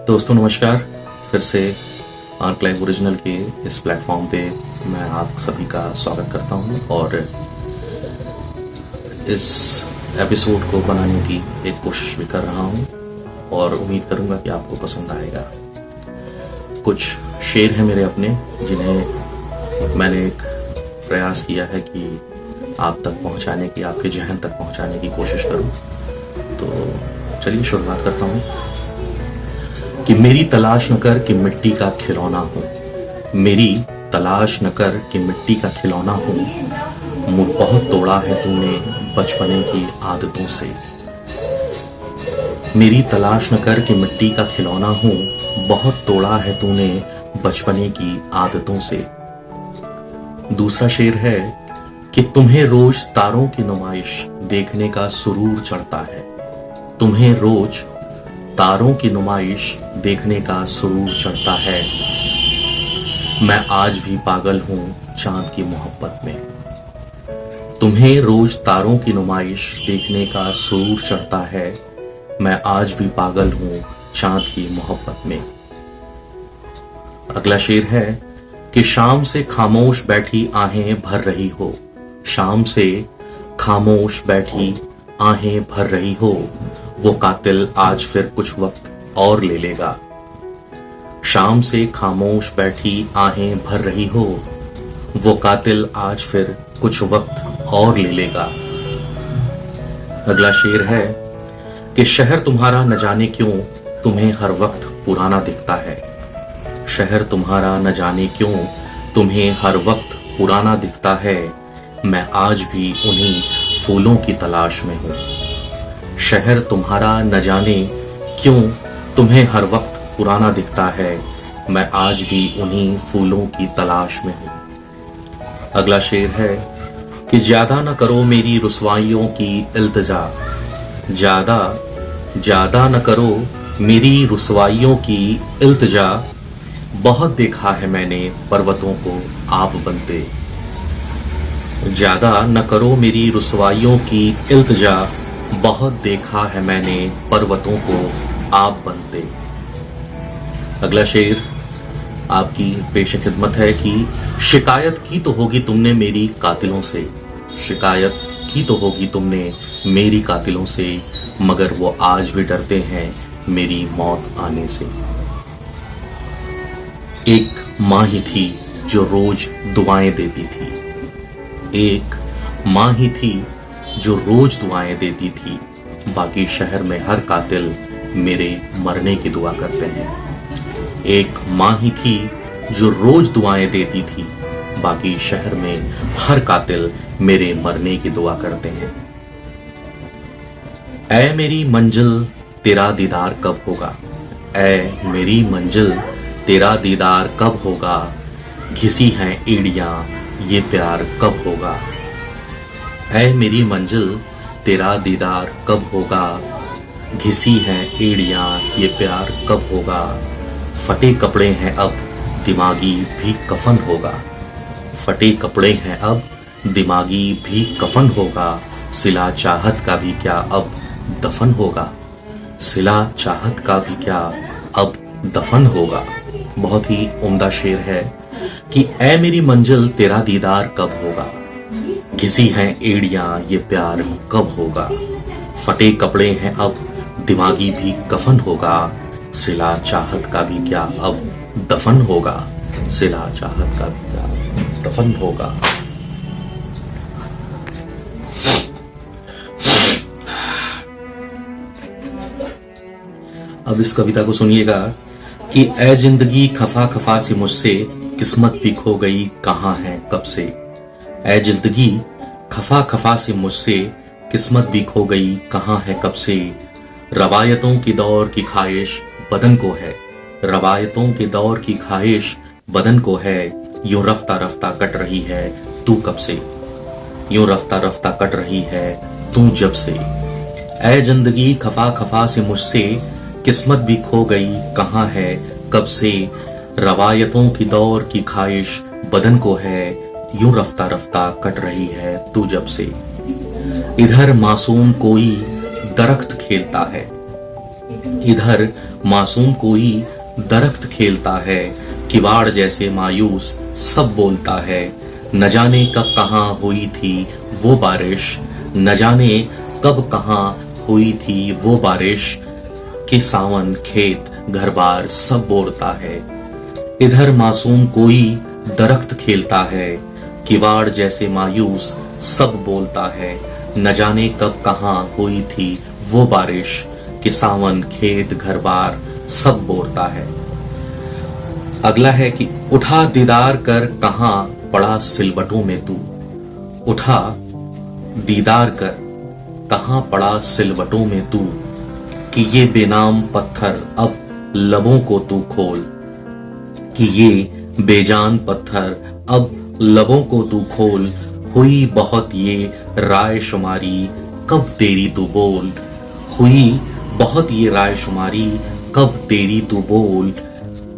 दोस्तों नमस्कार। फिर से आर्क लाइव ओरिजिनल के इस प्लेटफॉर्म पे मैं आप सभी का स्वागत करता हूं और इस एपिसोड को बनाने की एक कोशिश भी कर रहा हूं और उम्मीद करूंगा कि आपको पसंद आएगा। कुछ शेर हैं मेरे अपने जिन्हें मैंने एक प्रयास किया है कि आप तक पहुंचाने की, आपके जहन तक पहुंचाने की कोशिश करूं। तो चलिए शुरुआत करता हूं कि मेरी तलाश न कर कि मिट्टी का खिलौना हूं, मेरी तलाश न कर कि मिट्टी का खिलौना हूं, मुझ बहुत तोड़ा है तूने बचपने की आदतों से। मेरी तलाश न कर कि मिट्टी का खिलौना हूं, बहुत तोड़ा है तूने बचपने की आदतों से। दूसरा शेर है कि तुम्हें रोज तारों की नुमाइश देखने का सुरूर चढ़ता है, तुम्हें रोज तारों की नुमाइश देखने का सुरूर चढ़ता है। मैं आज भी पागल हूं चांद की मोहब्बत में, तुम्हें रोज तारों की नुमाइश देखने का सुरूर चढ़ता है। मैं आज भी पागल हूं चांद की मोहब्बत में। अगला शेर है कि शाम से खामोश बैठी आहें भर रही हो, शाम से खामोश बैठी आहें भर रही हो, वो कातिल आज फिर कुछ वक्त और ले लेगा। शाम से खामोश बैठी आहें भर रही हो, वो कातिल आज फिर कुछ वक्त और ले लेगा। अगला शेर है कि शहर तुम्हारा न जाने क्यों तुम्हें हर वक्त पुराना दिखता है, शहर तुम्हारा न जाने क्यों तुम्हें हर वक्त पुराना दिखता है। मैं आज भी उन्हीं फूलों की तलाश में हूं, शहर तुम्हारा न जाने क्यों तुम्हें हर वक्त पुराना दिखता है। मैं आज भी उन्हीं फूलों की तलाश में हूं। अगला शेर है कि ज्यादा न करो मेरी रुसवाइयों की इल्तिजा, ज्यादा न करो मेरी रुसवाइयों की इल्तिजा, बहुत देखा है मैंने पर्वतों को आप बनते। ज्यादा न करो मेरी रुसवाइयों की इल्तिजा, बहुत देखा है मैंने पर्वतों को आप बनते। अगला शेर आपकी पेश खिदमत है कि शिकायत की तो होगी तुमने मेरी कातिलों से, शिकायत की तो होगी तुमने मेरी कातिलों से, मगर वो आज भी डरते हैं मेरी मौत आने से। एक माँ ही थी जो रोज दुआएं देती थी, एक माँ ही थी जो रोज दुआएं देती थी, बाकी शहर में हर कातिल मेरे मरने की दुआ करते हैं। एक माँ ही थी जो रोज दुआएं देती थी, बाकी शहर में हर कातिल मेरे मरने की दुआ करते हैं। ऐ मेरी मंजिल तेरा दीदार कब होगा, ऐ मेरी मंजिल तेरा दीदार कब होगा, घिसी हैं एड़ियां ये प्यार कब होगा। ऐ मेरी मंजिल तेरा दीदार कब होगा, घिसी हैं एड़ियां ये प्यार कब होगा। फटे कपड़े हैं अब दिमागी भी कफन होगा, फटे कपड़े हैं अब दिमागी भी कफन होगा। सिला चाहत का भी क्या अब दफन होगा, सिला चाहत का भी क्या अब दफन होगा। बहुत ही उम्दा शेर है कि ऐ मेरी मंजिल तेरा दीदार कब होगा, घिसी हैं एड़ियां ये प्यार कब होगा। फटे कपड़े हैं अब दिमागी भी कफन होगा, सिला चाहत का भी क्या अब दफन होगा, सिला चाहत का भी क्या दफन होगा। अब इस कविता को सुनिएगा कि ऐ जिंदगी खफा खफा से मुझसे किस्मत भी खो गई कहाँ है कब से। ऐ जिंदगी खफा खफा से मुझसे किस्मत भी खो गई कहाँ है कब से। रवायतों की दौर की ख्वाहिश बदन को है, रवायतों के दौर की ख्वाहिश बदन को है। यूं रफ्ता रफ्ता कट रही है तू कब से, यूं रफ्ता रफ्ता कट रही है तू जब से। ऐ जिंदगी खफा खफा से मुझसे किस्मत भी खो गई कहाँ है कब से। रवायतों की दौर की ख्वाहिश बदन को है, यूं रफ्ता रफ्ता कट रही है तू जब से। इधर मासूम कोई दरख्त खेलता है, इधर मासूम कोई दरख्त खेलता है, किवाड़ जैसे मायूस सब बोलता है। न जाने कब कहाँ हुई थी वो बारिश, न जाने कब कहाँ हुई थी वो बारिश, कि सावन खेत घर बार सब बोलता है। इधर मासूम कोई दरख्त खेलता है, किवाड़ जैसे मायूस सब बोलता है। न जाने कब कहाँ हुई थी वो बारिश, कि सावन खेत घर बार सब बोलता है। अगला है कि उठा दीदार कर कहाँ पड़ा सिलवटों में तू, उठा दीदार कर कहाँ पड़ा सिलवटों में तू, कि ये बेनाम पत्थर अब लबों को तू खोल, कि ये बेजान पत्थर अब लबों को तू खोल। हुई बहुत ये राय शुमारी कब तेरी तू बोल, हुई बहुत ये राय शुमारी कब तेरी तू बोल।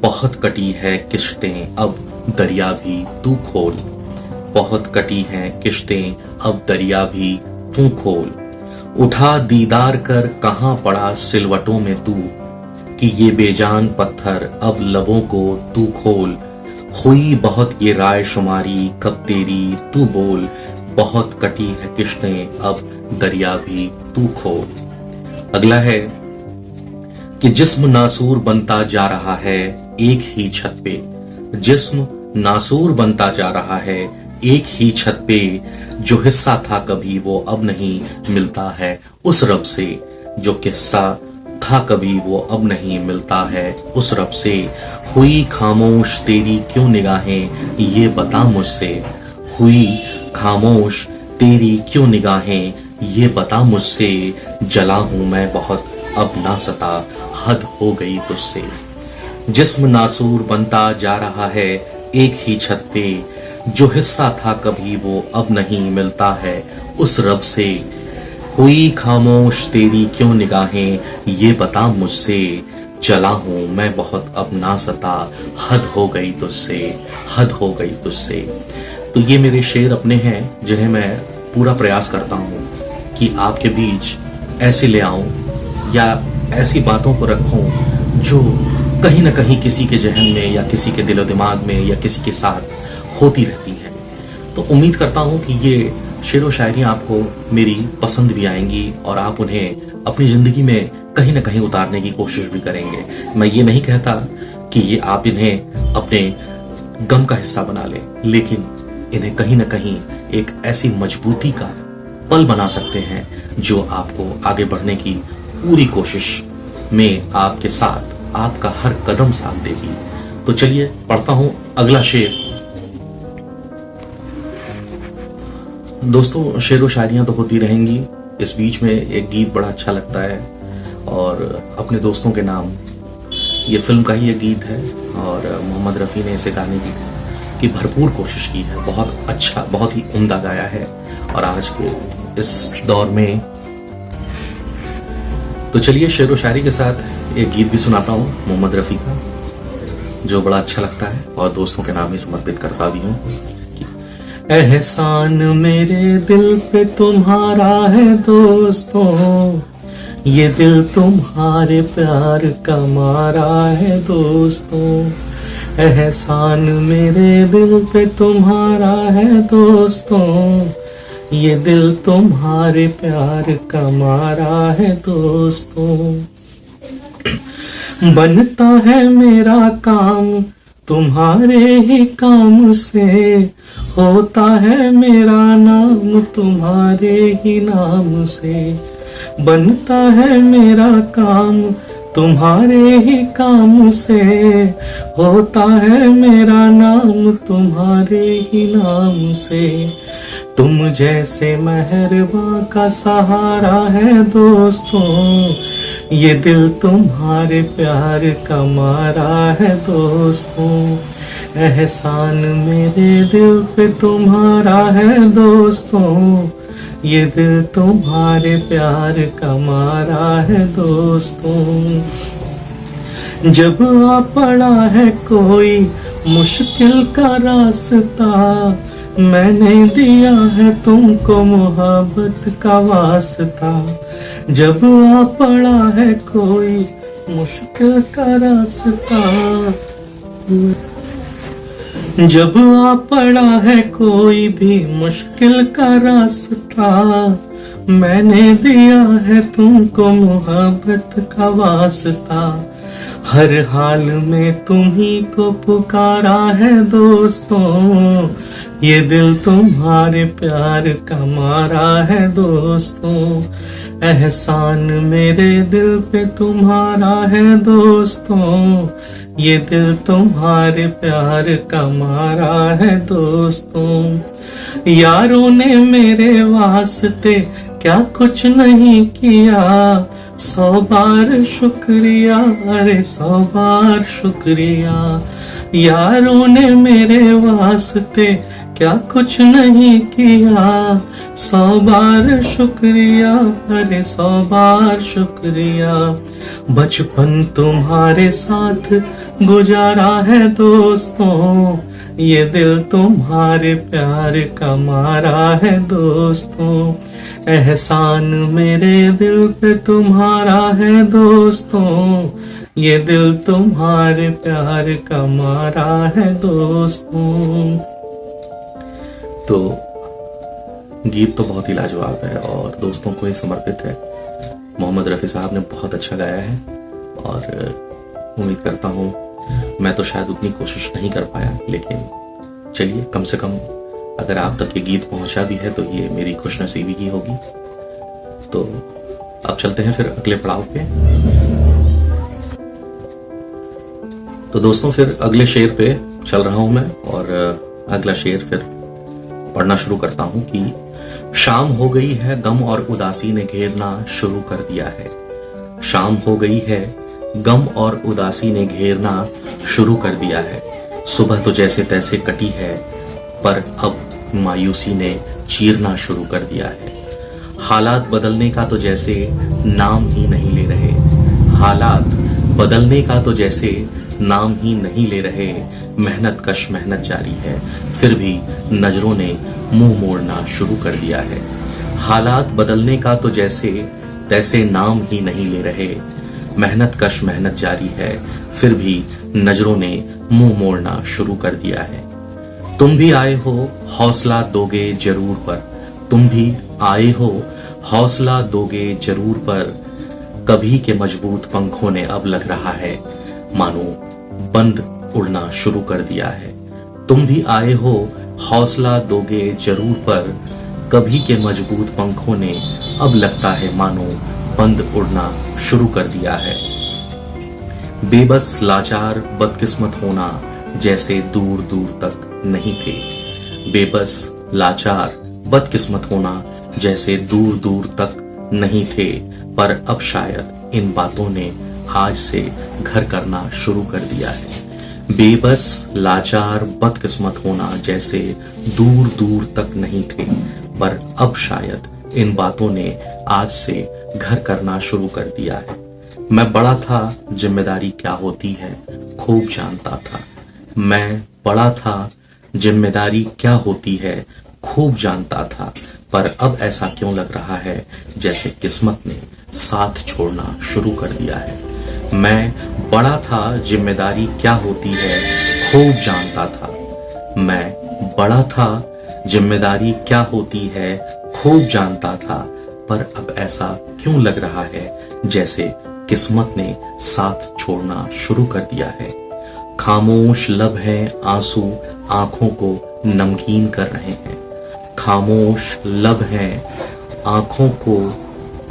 बहुत कटी है किश्तें अब दरिया भी तू खोल, बहुत कटी हैं किश्तें अब दरिया भी तू खोल। उठा दीदार कर कहाँ पड़ा सिलवटों में तू, कि ये बेजान पत्थर अब लबों को तू खोल। हुई बहुत ये राय शुमारी कब तेरी तू बोल, बहुत कटी है किश्तें अब दरिया भी तू खोल। अगला है कि जिस्म नासूर बनता जा रहा है एक ही छत पे, जिस्म नासूर बनता जा रहा है एक ही छत पे। जो हिस्सा था कभी वो अब नहीं मिलता है उस रब से, जो किस्सा था कभी वो अब नहीं मिलता है उस रब से। हुई खामोश तेरी क्यों निगाहें ये बता मुझसे, हुई खामोश तेरी क्यों निगाहें ये बता मुझसे। जला हूं मैं बहुत अब ना सता हद हो गई तुझसे। जिस्म नासूर बनता जा रहा है एक ही छत पे, जो हिस्सा था कभी वो अब नहीं मिलता है उस रब से। हुई खामोश तेरी क्यों निगाहें ये बता मुझसे। चला हूं मैं बहुत अब ना सता हद हो गई तुझसे, हद हो गई तुझसे। तो ये मेरे शेर अपने हैं जिन्हें मैं पूरा प्रयास करता हूं कि आपके बीच ऐसे ले आऊं या ऐसी बातों को रखूं जो कहीं ना कहीं किसी के जहन में या किसी के दिलो दिमाग में या किसी के साथ होती रहती हैं। तो उम्मीद करता हूं कि ये शेर व शायरी आपको मेरी पसंद भी आएंगी और आप उन्हें अपनी जिंदगी में कहीं ना कहीं उतारने की कोशिश भी करेंगे। मैं ये नहीं कहता कि ये आप इन्हें अपने गम का हिस्सा बना लें, लेकिन इन्हें कहीं ना कहीं एक ऐसी मजबूती का पल बना सकते हैं जो आपको आगे बढ़ने की पूरी कोशिश में आपके साथ आपका हर कदम साथ देगी। तो चलिए पढ़ता हूं अगला शेर। दोस्तों, शेर व शायरियां तो होती रहेंगी, इस बीच में एक गीत बड़ा अच्छा लगता है और अपने दोस्तों के नाम, ये फिल्म का ही एक गीत है और मोहम्मद रफ़ी ने इसे गाने की भरपूर कोशिश की है। बहुत अच्छा, बहुत ही उम्दा गाया है। और आज के इस दौर में तो चलिए शेर व शायरी के साथ एक गीत भी सुनाता हूँ मोहम्मद रफ़ी का, जो बड़ा अच्छा लगता है और दोस्तों के नाम ही समर्पित करता भी हूँ। एहसान मेरे दिल पे तुम्हारा है दोस्तों, ये दिल तुम्हारे प्यार का मारा है दोस्तों। एहसान मेरे दिल पे तुम्हारा है दोस्तों, ये दिल तुम्हारे प्यार का मारा है दोस्तों। बनता है मेरा काम तुम्हारे ही काम से, होता है मेरा नाम तुम्हारे ही नाम से। बनता है मेरा काम तुम्हारे ही काम से, होता है मेरा नाम तुम्हारे ही नाम से। तुम जैसे मेहरबां का सहारा है दोस्तों, ये दिल तुम्हारे प्यार का मारा है दोस्तों। एहसान मेरे दिल पे तुम्हारा है दोस्तों, ये दिल तुम्हारे प्यार का मारा है दोस्तों। जब आ पड़ा है कोई मुश्किल का रास्ता, मैंने दिया है तुमको मोहब्बत का वास्ता, जब आ पड़ा है कोई मुश्किल का रास्ता, जब आ पड़ा है कोई भी मुश्किल का रास्ता, मैंने दिया है तुमको मोहब्बत का वास्ता, हर हाल में तुम्ही को पुकारा है दोस्तों, ये दिल तुम्हारे प्यार का मारा है दोस्तों, एहसान मेरे दिल पे तुम्हारा है दोस्तों, ये दिल तुम्हारे प्यार का मारा है दोस्तों, यारों ने मेरे वास्ते क्या कुछ नहीं किया, 100 बार शुक्रिया, अरे 100 बार शुक्रिया, यारों ने मेरे वास्ते क्या कुछ नहीं किया, 100 बार शुक्रिया, अरे 100 बार शुक्रिया, बचपन तुम्हारे साथ गुजारा है दोस्तों, ये दिल तुम्हारे प्यार का मारा है दोस्तों, एहसान मेरे दिल पे तुम्हारा है दोस्तों, ये दिल तुम्हारे प्यार का मारा है दोस्तों। तो गीत तो बहुत ही लाजवाब है और दोस्तों को ही समर्पित है। मोहम्मद रफ़ी साहब ने बहुत अच्छा गाया है और उम्मीद करता हूँ, मैं तो शायद उतनी कोशिश नहीं कर पाया, लेकिन चलिए कम से कम अगर आप तक ये गीत पहुंचा भी है तो ये मेरी खुशनसीबी ही होगी। तो अब चलते हैं फिर अगले पड़ाव पे। तो दोस्तों फिर अगले शेर पे चल रहा हूं मैं और अगला शेर फिर पढ़ना शुरू करता हूं कि शाम हो गई है गम और उदासी ने घेरना शुरू कर दिया है, शाम हो गई है गम और उदासी ने घेरना शुरू कर दिया है, सुबह तो जैसे तैसे कटी है पर अब मायूसी ने चीरना शुरू कर दिया है, हालात बदलने का तो जैसे नाम ही नहीं ले रहे, हालात बदलने का तो जैसे नाम ही नहीं ले रहे, मेहनत कश मेहनत जारी है फिर भी नजरों ने मुंह मोड़ना शुरू कर दिया है, हालात बदलने का तो जैसे तैसे नाम ही नहीं ले रहे, मेहनत कश मेहनत जारी है फिर भी नजरों ने मुंह मोड़ना शुरू कर दिया है, तुम भी आए हो हौसला दोगे जरूर पर, तुम भी आए हो हौसला दोगे जरूर पर, कभी के मजबूत पंखों ने अब लग रहा है मानो बंद उड़ना शुरू कर दिया है, तुम भी आए हो हौसला दोगे जरूर पर, कभी के मजबूत पंखों ने अब लगता है मानो बंद उड़ना शुरू कर दिया है, बेबस लाचार बदकिस्मत होना जैसे दूर दूर तक नहीं थे, बेबस लाचार बदकिस्मत होना जैसे दूर दूर तक नहीं थे, पर अब शायद इन बातों ने आज से घर करना शुरू कर दिया है, बेबस लाचार बदकिस्मत होना जैसे दूर दूर तक नहीं थे, पर अब शायद इन बातों ने आज से घर करना शुरू कर दिया है, मैं बड़ा था जिम्मेदारी क्या होती है खूब जानता था, मैं बड़ा था जिम्मेदारी क्या होती है खूब जानता था, पर अब ऐसा क्यों लग रहा है जैसे किस्मत ने साथ छोड़ना शुरू कर दिया है, मैं बड़ा था जिम्मेदारी क्या होती है खूब जानता था, मैं बड़ा था जिम्मेदारी क्या होती है खूब जानता था, पर अब ऐसा क्यों लग रहा है जैसे किस्मत ने साथ छोड़ना शुरू कर दिया है, खामोश लब हैं आंसू आंखों को नमकीन कर रहे हैं, खामोश लब हैं आंखों को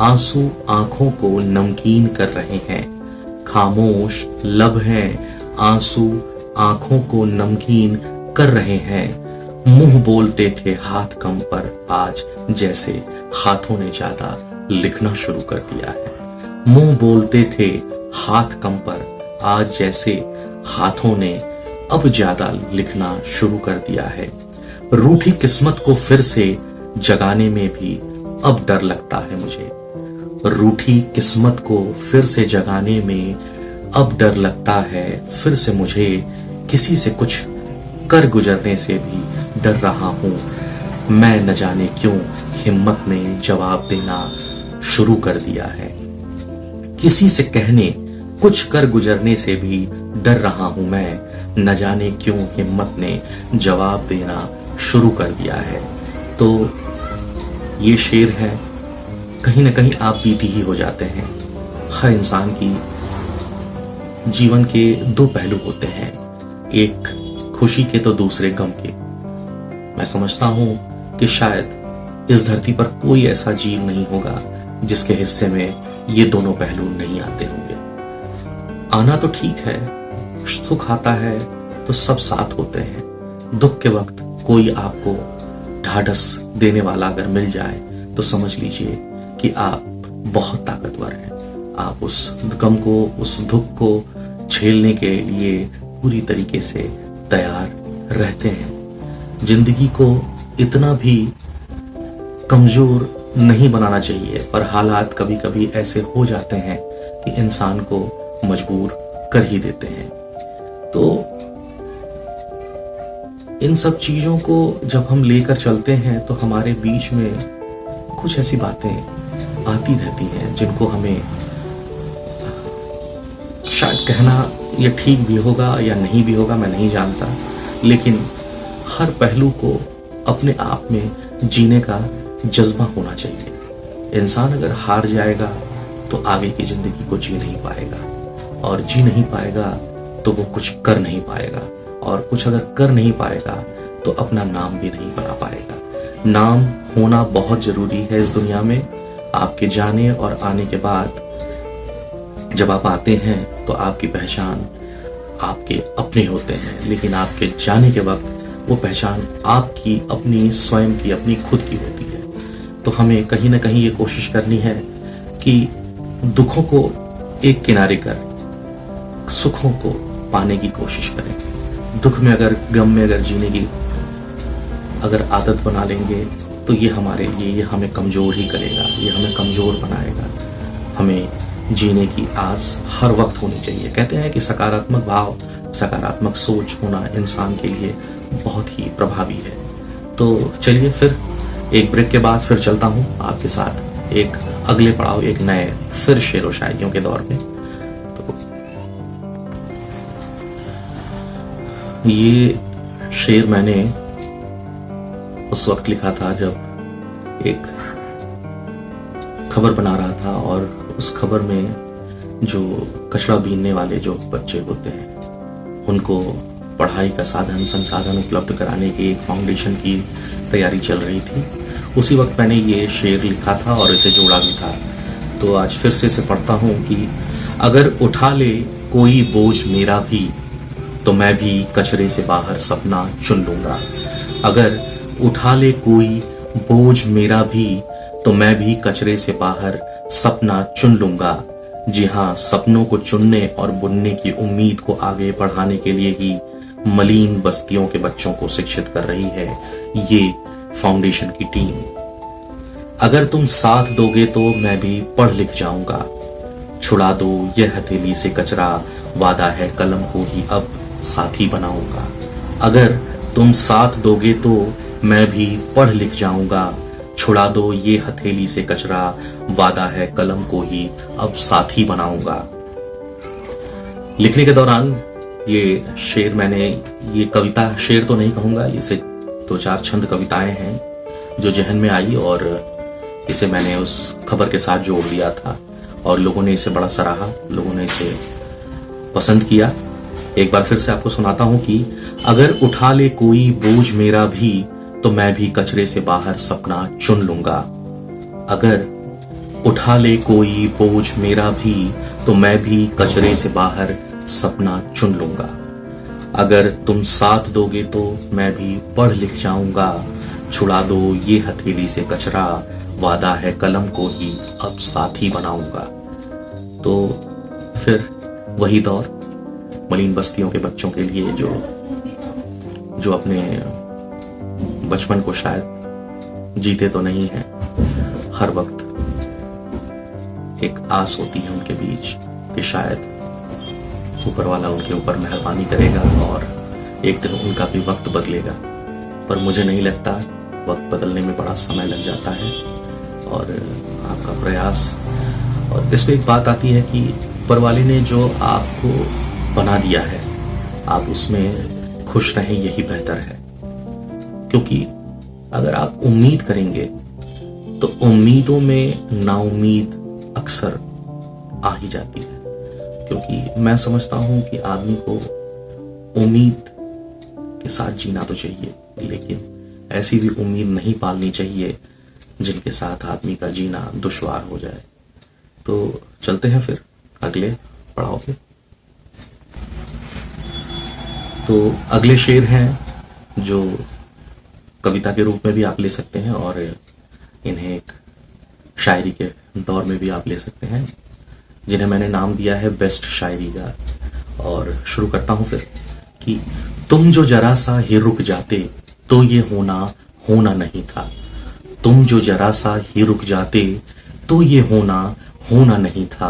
आंसू आंखों को नमकीन कर रहे हैं, खामोश लब हैं आंसू आंखों को नमकीन कर रहे हैं, मुंह बोलते थे हाथ कम पर आज जैसे हाथों ने ज्यादा लिखना शुरू कर दिया है, मुंह बोलते थे हाथ कम पर आज जैसे हाथों ने अब ज्यादा लिखना शुरू कर दिया है, रूठी किस्मत को फिर से जगाने में भी अब डर लगता है मुझे, रूठी किस्मत को फिर से जगाने में अब डर लगता है फिर से मुझे, किसी से कुछ कर गुजरने से भी डर रहा हूँ मैं, न जाने क्यों हिम्मत ने जवाब देना शुरू कर दिया है। किसी से कहने कुछ कर गुजरने से भी डर रहा हूं मैं, न जाने क्यों हिम्मत ने जवाब देना शुरू कर दिया है। तो ये शेर है, कहीं ना कहीं आप बीती ही हो जाते हैं। हर इंसान की जीवन के दो पहलू होते हैं, एक खुशी के तो दूसरे गम के। मैं समझता हूं कि शायद इस धरती पर कोई ऐसा जीव नहीं होगा जिसके हिस्से में ये दोनों पहलू नहीं आते होंगे। आना तो ठीक है, सुख आता है तो सब साथ होते हैं। दुख के वक्त कोई आपको ढाढ़स देने वाला अगर मिल जाए तो समझ लीजिए कि आप बहुत ताकतवर हैं। आप उस गम को, उस दुख को झेलने के लिए पूरी तरीके से तैयार रहते हैं। जिंदगी को इतना भी कमजोर नहीं बनाना चाहिए, पर हालात कभी कभी ऐसे हो जाते हैं कि इंसान को मजबूर कर ही देते हैं। तो इन सब चीजों को जब हम लेकर चलते हैं तो हमारे बीच में कुछ ऐसी बातें आती रहती हैं जिनको हमें शायद कहना ये ठीक भी होगा या नहीं भी होगा, मैं नहीं जानता, लेकिन हर पहलू को अपने आप में जीने का जज्बा होना चाहिए। इंसान अगर हार जाएगा तो आगे की जिंदगी को जी नहीं पाएगा, और जी नहीं पाएगा तो वो कुछ कर नहीं पाएगा, और कुछ अगर कर नहीं पाएगा तो अपना नाम भी नहीं बना पाएगा। नाम होना बहुत जरूरी है इस दुनिया में। आपके जाने और आने के बाद जब आप आते हैं तो आपकी पहचान आपके अपने होते हैं, लेकिन आपके जाने के वक्त वो पहचान आपकी अपनी स्वयं की, अपनी खुद की होती है। तो हमें कहीं ना कहीं ये कोशिश करनी है कि दुखों को एक किनारे कर सुखों को पाने की कोशिश करें। दुख में अगर, गम में अगर जीने की अगर आदत बना लेंगे तो ये हमारे लिए, ये हमें कमजोर ही करेगा, ये हमें कमजोर बनाएगा। हमें जीने की आस हर वक्त होनी चाहिए। कहते हैं कि सकारात्मक भाव, सकारात्मक सोच होना इंसान के लिए बहुत ही प्रभावी है। तो चलिए फिर एक ब्रेक के बाद फिर चलता हूं आपके साथ एक अगले पड़ाव, एक नए फिर शेरो शायरियों के दौर में। तो ये शेर मैंने उस वक्त लिखा था जब एक खबर बना रहा था, और उस खबर में जो कचरा बीनने वाले जो बच्चे होते हैं उनको पढ़ाई का साधन, संसाधन उपलब्ध कराने की एक फाउंडेशन की तैयारी चल रही थी। उसी वक्त मैंने ये शेर लिखा था और इसे जोड़ा भी था। तो आज फिर से इसे पढ़ता हूं कि अगर उठा ले कोई बोझ मेरा भी तो मैं भी कचरे से बाहर सपना चुन लूंगा। अगर उठा ले कोई बोझ मेरा भी तो मैं भी कचरे से बाहर सपना चुन लूंगा। जी हाँ, सपनों को चुनने और बुनने की उम्मीद को आगे बढ़ाने के लिए ही मलिन बस्तियों के बच्चों को शिक्षित कर रही है ये फाउंडेशन की टीम। अगर तुम साथ दोगे तो मैं भी पढ़ लिख जाऊंगा। छुड़ा दो ये हथेली से कचरा, वादा है कलम को ही अब साथी बनाऊंगा। अगर तुम साथ दोगे तो मैं भी पढ़ लिख जाऊंगा। छुड़ा दो ये हथेली से कचरा, वादा है कलम को ही अब साथी बनाऊंगा। लिखने के दौरान ये शेर मैंने, ये कविता शेर तो नहीं कहूंगा, इसे 2-4 छंद कविताएं हैं जो जहन में आई, और इसे मैंने उस खबर के साथ जोड़ दिया था और लोगों ने इसे बड़ा सराहा, लोगों ने इसे पसंद किया। एक बार फिर से आपको सुनाता हूं कि अगर उठा ले कोई बोझ मेरा भी तो मैं भी कचरे से बाहर सपना चुन लूंगा। अगर उठा ले कोई बोझ मेरा भी तो मैं भी कचरे से बाहर सपना चुन लूंगा। अगर तुम साथ दोगे तो मैं भी पढ़ लिख जाऊंगा। छुड़ा दो ये हथेली से कचरा, वादा है कलम को ही अब साथी बनाऊंगा। तो फिर वही दौर मलिन बस्तियों के बच्चों के लिए जो अपने बचपन को शायद जीते तो नहीं है, हर वक्त एक आस होती है उनके बीच कि शायद ऊपर वाला उनके ऊपर मेहरबानी करेगा और एक दिन उनका भी वक्त बदलेगा। पर मुझे नहीं लगता, वक्त बदलने में बड़ा समय लग जाता है। और आपका प्रयास, और इस पे एक बात आती है कि ऊपर वाले ने जो आपको बना दिया है, आप उसमें खुश रहें, यही बेहतर है। क्योंकि अगर आप उम्मीद करेंगे तो उम्मीदों में नाउम्मीद अक्सर आ ही जाती है। क्योंकि मैं समझता हूं कि आदमी को उम्मीद के साथ जीना तो चाहिए, लेकिन ऐसी भी उम्मीद नहीं पालनी चाहिए जिनके साथ आदमी का जीना दुश्वार हो जाए। तो चलते हैं फिर अगले पड़ाव पे। तो अगले शेर हैं जो कविता के रूप में भी आप ले सकते हैं और इन्हें एक शायरी के दौर में भी आप ले सकते हैं, जिन्हें मैंने नाम दिया है बेस्ट शायरी का। और शुरू करता हूं फिर कि तुम जो जरा सा ही रुक जाते तो ये होना नहीं था। तुम जो जरा सा ही रुक जाते तो ये होना नहीं था।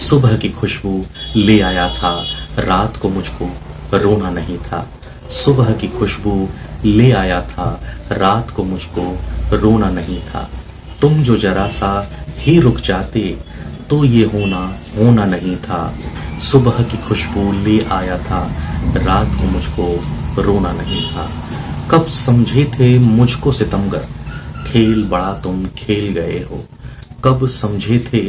सुबह की खुशबू ले आया था, रात को मुझको रोना नहीं था। सुबह की खुशबू ले आया था, रात को मुझको रोना नहीं था। तुम जो जरा सा ही रुक जाते तो ये होना नहीं था। सुबह की खुशबू ले आया था, रात को मुझको रोना नहीं था। कब समझे थे मुझको सितमगर, खेल बड़ा तुम खेल गए हो। कब समझे थे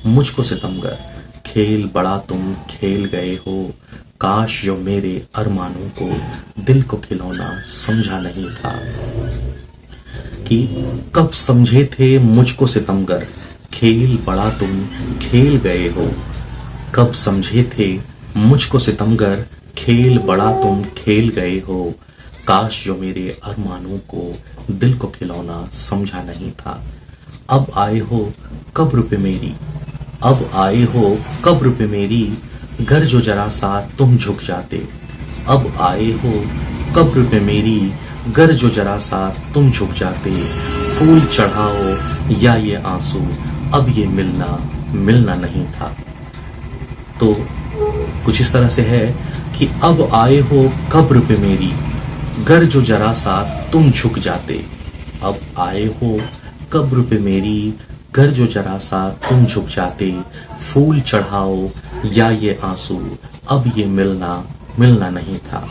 मुझको सितमगर, खेल बड़ा तुम खेल गए हो। काश जो मेरे अरमानों को दिल को खिलौना समझा नहीं था। कि कब समझे थे मुझको सितमगर, खेल बड़ा तुम खेल गए हो। कब समझे थे मुझको सितमगर, खेल बड़ा तुम खेल गए हो। काश जो मेरे अरमानों को दिल को खिलौना समझा नहीं था। अब आए हो कब्र पे मेरी, अब आए हो कब्र पे मेरी, घर जो जरा सा तुम झुक जाते। अब आए हो कब्र पे मेरी, घर जो जरा सा तुम झुक जाते। फूल चढ़ाओ या ये आंसू, अब ये मिलना नहीं था। तो कुछ इस तरह से है कि अब आए हो कब्र पे मेरी, घर जो जरा सा तुम झुक जाते। अब आए हो कब्र पे मेरी, घर जो जरा सा तुम झुक जाते। फूल चढ़ाओ या ये आंसू, अब ये मिलना नहीं था।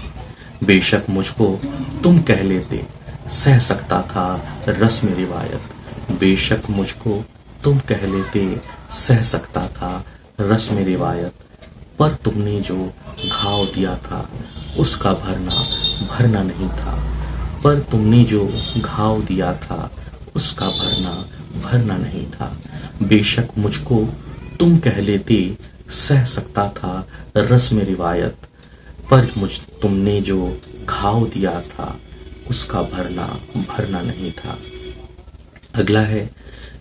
बेशक मुझको तुम कह लेते, सह सकता था रस्म रिवायत। बेशक मुझको तुम कह लेते, सह सकता था रस्म रिवायत। पर तुमने जो घाव दिया था उसका भरना नहीं था। पर तुमने जो घाव दिया था उसका भरना नहीं था। बेशक मुझको तुम कह लेते, सह सकता था रस्म रिवायत। पर तुमने जो घाव दिया था उसका भरना नहीं था। अगला है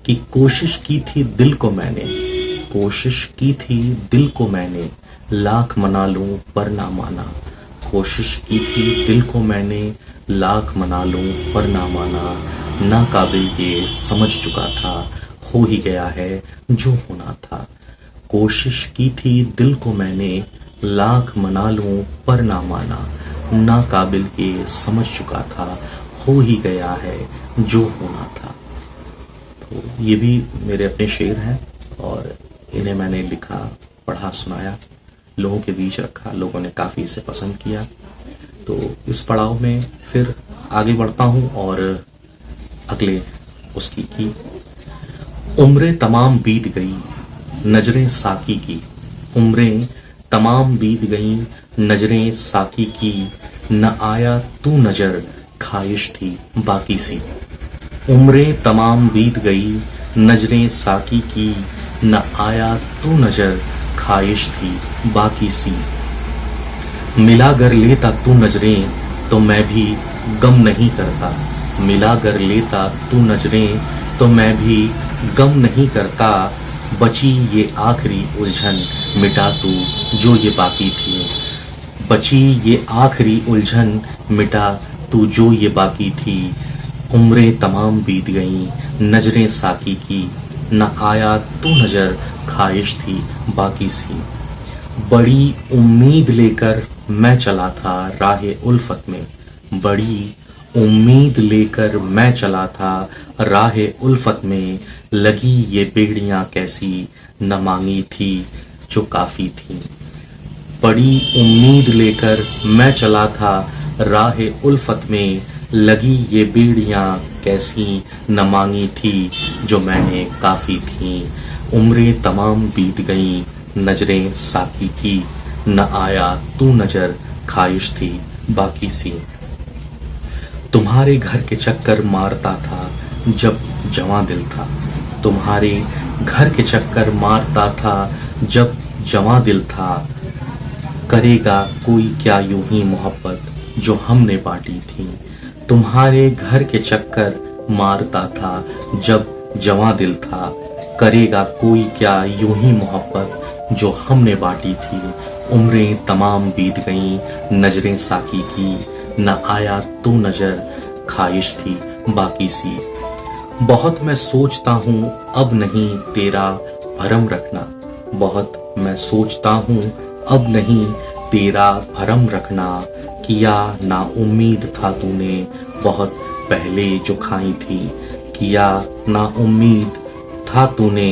कि कोशिश की थी दिल को मैंने, कोशिश की थी दिल को मैंने, लाख मना लूं पर ना माना। कोशिश की थी दिल को मैंने, लाख मना लूं पर ना माना। ना काबिल ये समझ चुका था, हो ही गया है जो होना था। कोशिश की थी दिल को मैंने, लाख मना लूं पर ना माना। ना काबिल ये समझ चुका था, हो ही गया है जो होना था। तो ये भी मेरे अपने शेर हैं और इन्हें मैंने लिखा, पढ़ा, सुनाया, लोगों के बीच रखा। लोगों ने काफ़ी इसे पसंद किया। तो इस पड़ाव में फिर आगे बढ़ता हूँ और अगले उसकी की उम्रें तमाम बीत गई, नजरें साकी की। उम्रें तमाम बीत गई, नजरें साकी की। न आया तू नजर, ख्वाहिश थी बाकी सी। उम्रें तमाम बीत गई, नजरें साकी की। न आया तू नजर, ख्वाहिश थी बाकी सी। मिला कर लेता तू नजरें तो मैं भी गम नहीं करता। मिला कर लेता तू नजरें तो मैं भी गम नहीं करता। बची ये आखिरी उलझन, मिटा तू जो ये बाकी थी। बची ये आखिरी उलझन, मिटा तू जो ये बाकी थी। उम्रें तमाम बीत गईं, नजरें साकी की। न आया तू नजर, ख्वाहिश थी बाकी सी। बड़ी उम्मीद लेकर मैं चला था राहे उल्फत में। बड़ी उम्मीद लेकर मैं चला था राहे उल्फत में, लगी ये बेड़ियां कैसी न मांगी थी जो काफी थी। बड़ी उम्मीद लेकर मैं चला था राहे उल्फत में, लगी ये बेड़ियां कैसी न मांगी थी जो मैंने काफी थी। उम्रें तमाम बीत गईं नजरें साकी की, न आया तू नजर ख्वाहिश थी बाकी सी। तुम्हारे घर के चक्कर मारता था जब जवां दिल था, तुम्हारे घर के चक्कर मारता था जब जवां दिल था। करेगा कोई क्या यूं ही मोहब्बत जो हमने बांटी थी। तुम्हारे घर के चक्कर मारता था जब जवां दिल था। करेगा कोई क्या यूं ही मोहब्बत जो हमने बांटी थी। उम्रें तमाम बीत गईं नजरें साकी की, न आया तू नजर ख्वाहिश थी बाकी सी। बहुत मैं सोचता हूँ अब नहीं तेरा भरम रखना, बहुत मैं सोचता हूँ अब नहीं तेरा भरम रखना। किया ना उम्मीद था तूने बहुत पहले जो खाई थी, किया ना उम्मीद था तूने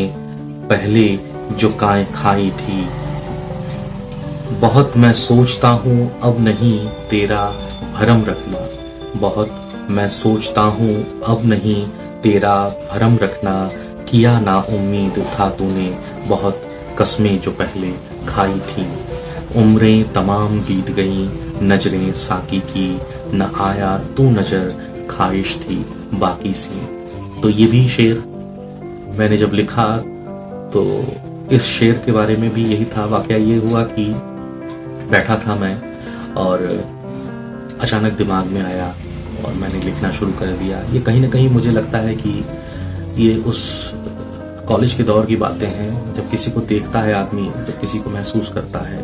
पहले जो खाई थी। बहुत मैं सोचता हूँ अब नहीं तेरा भरम रखना, बहुत मैं सोचता हूँ अब नहीं तेरा भरम रखना। किया ना उम्मीद था तूने बहुत कस्में जो पहले खाई थी। उम्रें तमाम बीत गईं नजरें साकी की, न आया तू नजर ख्वाहिश थी बाकी सी। तो ये भी शेर मैंने जब लिखा तो इस शेर के बारे में भी यही था। वाकया ये हुआ कि बैठा था मैं और अचानक दिमाग में आया और मैंने लिखना शुरू कर दिया। ये कहीं ना कहीं मुझे लगता है कि ये उस कॉलेज के दौर की बातें हैं जब किसी को देखता है आदमी, जब किसी को महसूस करता है।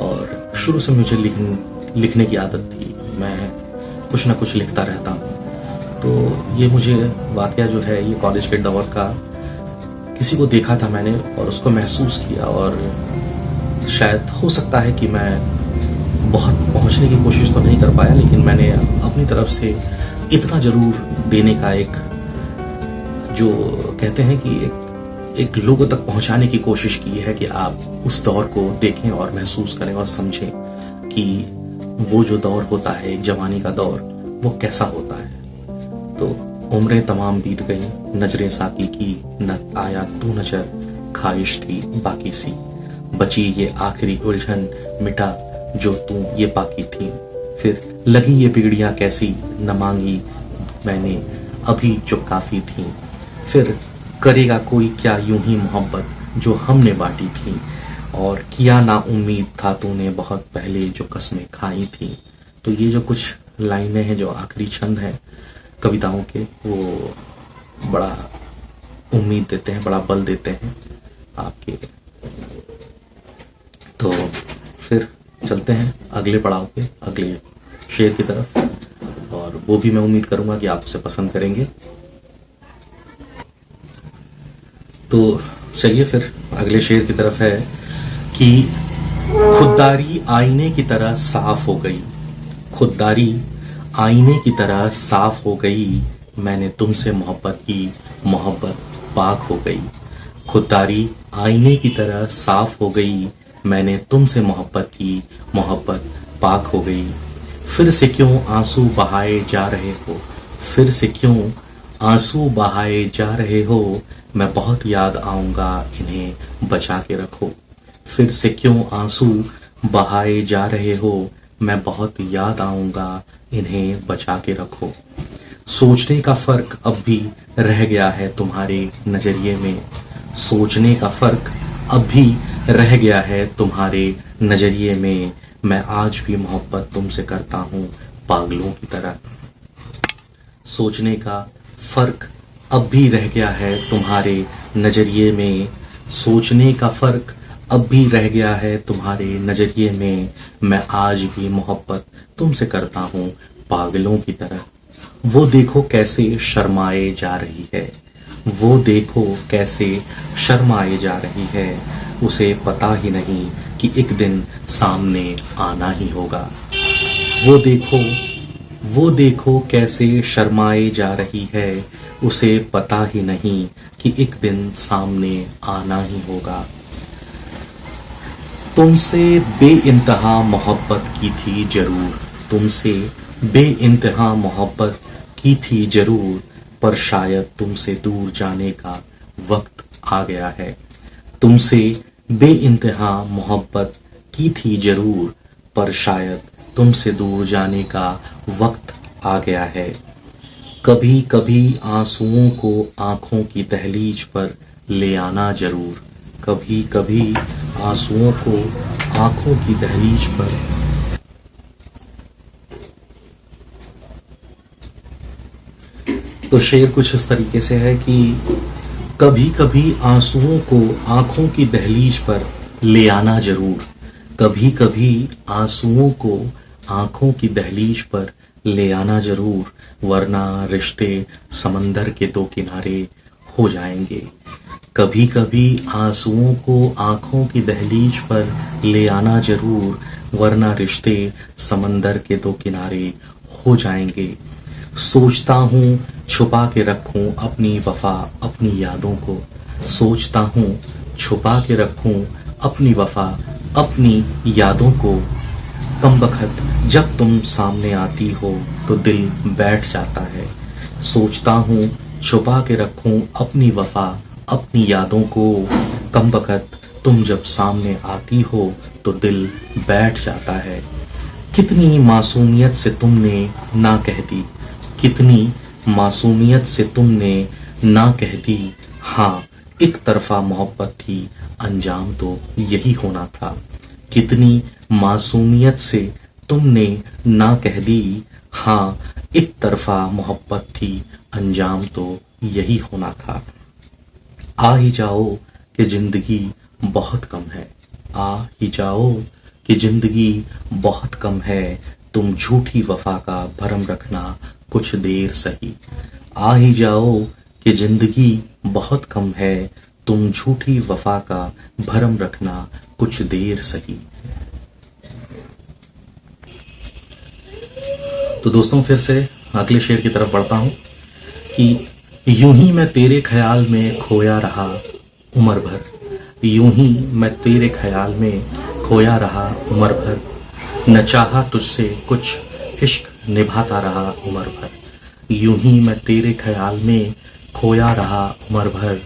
और शुरू से मुझे लिखने की आदत थी, मैं कुछ ना कुछ लिखता रहता हूँ। तो ये मुझे वाकया जो है ये कॉलेज के दौर का किसी को देखा था मैंने और उसको महसूस किया। और शायद हो सकता है कि मैं बहुत पहुंचने की कोशिश तो नहीं कर पाया, लेकिन मैंने अपनी तरफ से इतना जरूर देने का एक जो कहते हैं कि एक लोगों तक पहुंचाने की कोशिश की है कि आप उस दौर को देखें और महसूस करें और समझें कि वो जो दौर होता है एक जवानी का दौर, वो कैसा होता है। तो उम्रें तमाम बीत गई नजरें साकी की, न आया तू नजर ख्वाहिश थी बाकी सी। बची ये आखिरी उलझन मिटा जो तू ये बाकी थी। फिर लगी ये पीड़ियां कैसी न मांगी मैंने अभी जो काफी थी। फिर करेगा कोई क्या यूं ही मोहब्बत जो हमने बांटी थी। और किया ना उम्मीद था तूने बहुत पहले जो कस्में खाई थी। तो ये जो कुछ लाइनें हैं, जो आखिरी छंद हैं कविताओं के, वो बड़ा उम्मीद देते हैं, बड़ा बल देते हैं आपके। तो फिर चलते हैं अगले पड़ाव पे, अगले शेर की तरफ, और वो भी मैं उम्मीद करूंगा कि आप उसे पसंद करेंगे। तो चलिए फिर अगले शेर की तरफ है कि खुददारी आईने की तरह साफ हो गई, खुददारी आईने की तरह साफ हो गई। मैंने तुमसे मोहब्बत की, मोहब्बत पाक हो गई। खुददारी आईने की तरह साफ हो गई। मैंने तुमसे मोहब्बत की, मोहब्बत पाक हो गई। फिर से क्यों आंसू बहाए जा रहे हो, फिर से क्यों आंसू बहाए जा रहे हो। मैं बहुत याद आऊंगा इन्हें बचा के रखो। फिर से क्यों आंसू बहाए जा रहे हो, मैं बहुत याद आऊंगा इन्हें बचा के रखो। सोचने का फर्क अब भी रह गया है तुम्हारे नजरिए में, सोचने का फर्क अब भी रह गया है तुम्हारे नजरिए में। मैं आज भी मोहब्बत तुमसे करता हूँ पागलों की तरह। सोचने का फर्क अब भी रह गया है तुम्हारे नजरिए में, सोचने का फर्क अब भी रह गया है तुम्हारे नजरिए में। मैं आज भी मोहब्बत तुमसे करता हूँ पागलों की तरह। वो देखो कैसे शर्माए जा रही है, वो देखो कैसे शर्माए जा रही है। उसे पता ही नहीं कि एक दिन सामने आना ही होगा। वो देखो, वो देखो कैसे शर्माए जा रही है, उसे पता ही नहीं कि एक दिन सामने आना ही होगा। तुमसे बेइंतहा मोहब्बत की थी जरूर, तुमसे बेइंतहा मोहब्बत की थी जरूर, पर शायद तुमसे दूर जाने का वक्त आ गया है। तुमसे बेइंतहा मोहब्बत की थी जरूर, पर शायद तुमसे दूर जाने का वक्त आ गया है। कभी कभी आंसुओं को आंखों की दहलीज पर ले आना जरूर, कभी कभी आंसुओं को आंखों की दहलीज पर तो शेर कुछ इस तरीके से है कि कभी कभी आंसुओं को आंखों की दहलीज पर ले आना जरूर, कभी कभी आंसुओं को आंखों की दहलीज पर ले आना जरूर, वरना रिश्ते समंदर के दो किनारे हो जाएंगे। कभी कभी आंसुओं को आंखों की दहलीज पर ले आना जरूर, वरना रिश्ते समंदर के दो किनारे हो जाएंगे। सोचता हूँ छुपा के रखूं अपनी वफा अपनी यादों को, सोचता हूँ छुपा के रखूं अपनी वफा अपनी यादों को। कमबख्त जब तुम सामने आती हो तो दिल बैठ जाता है, सोचता हूँ छुपा के रखूं अपनी वफा अपनी यादों को। कमबख्त तुम जब सामने आती हो तो दिल बैठ जाता है। कितनी मासूमियत से तुमने ना कह दी, कितनी मासूमियत से तुमने ना कह दी, हाँ एक तरफा मोहब्बत थी अंजाम तो यही होना था। कितनी मासूमियत से तुमने ना कह दी, हाँ एक तरफा मोहब्बत थी अंजाम तो यही होना था। आ ही जाओ कि जिंदगी बहुत कम है, आ ही जाओ कि जिंदगी बहुत कम है, तुम झूठी वफा का भरम रखना कुछ देर सही। आ ही जाओ कि जिंदगी बहुत कम है, तुम झूठी वफा का भरम रखना कुछ देर सही। तो दोस्तों फिर से अगले शेर की तरफ बढ़ता हूं कि यूं ही मैं तेरे ख्याल में खोया रहा उम्र भर, यूं ही मैं तेरे ख्याल में खोया रहा उम्र भर, न चाहा तुझसे कुछ इश्क निभाता रहा उम्र भर। यूं ही मैं तेरे ख्याल में खोया रहा उम्र भर,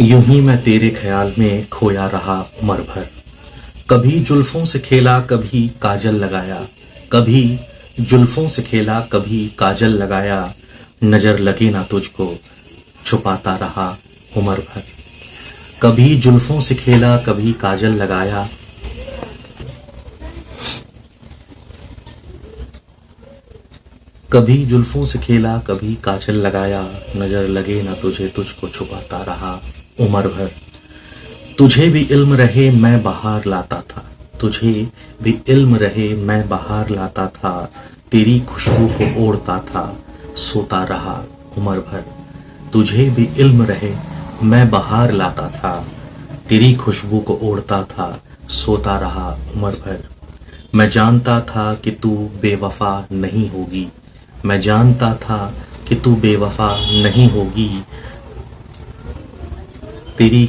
यूं ही मैं तेरे ख्याल में खोया रहा उम्र भर। कभी जुल्फों से खेला कभी काजल लगाया, कभी जुल्फों से खेला कभी काजल लगाया, नजर लगे ना तुझको छुपाता रहा उम्र भर। कभी जुल्फों से खेला कभी काजल लगाया, कभी जुल्फों से खेला कभी काजल लगाया, नजर लगे ना तुझे तुझको छुपाता रहा उम्र भर। तुझे भी इल्म रहे मैं बाहर लाता था, तुझे भी इल्म रहे मैं बाहर लाता था, तेरी खुशबू को ओढ़ता था सोता रहा उम्र भर। तुझे भी इल्म रहे मैं बाहर लाता था, तेरी खुशबू को ओढ़ता था सोता रहा उम्र भर। मैं जानता था कि तू बेवफा नहीं होगी, मैं जानता था कि तू बेवफा नहीं होगी, तेरी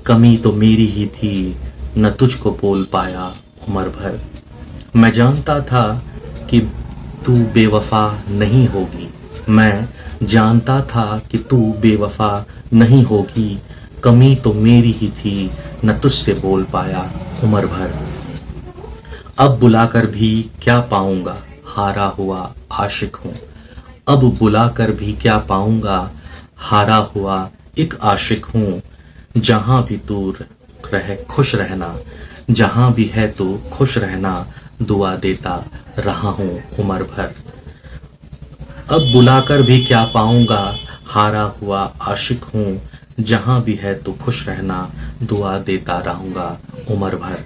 कमी तो मेरी ही थी न तुझको बोल पाया उम्र भर। मैं जानता था कि तू बेवफा नहीं होगी, मैं जानता था कि तू बेवफा नहीं होगी, कमी तो मेरी ही थी न तुझसे बोल पाया उम्र भर। अब बुलाकर भी क्या पाऊंगा हारा हुआ आशिक हूँ, अब बुलाकर भी क्या पाऊंगा हारा हुआ एक आशिक हूँ। जहां भी तू रहे खुश रहना, जहां भी है तू खुश रहना, दुआ देता रहा हूँ उम्र भर। अब बुलाकर भी क्या पाऊंगा हारा हुआ आशिक हूँ, जहां भी है तू खुश रहना, दुआ देता रहूंगा उम्र भर।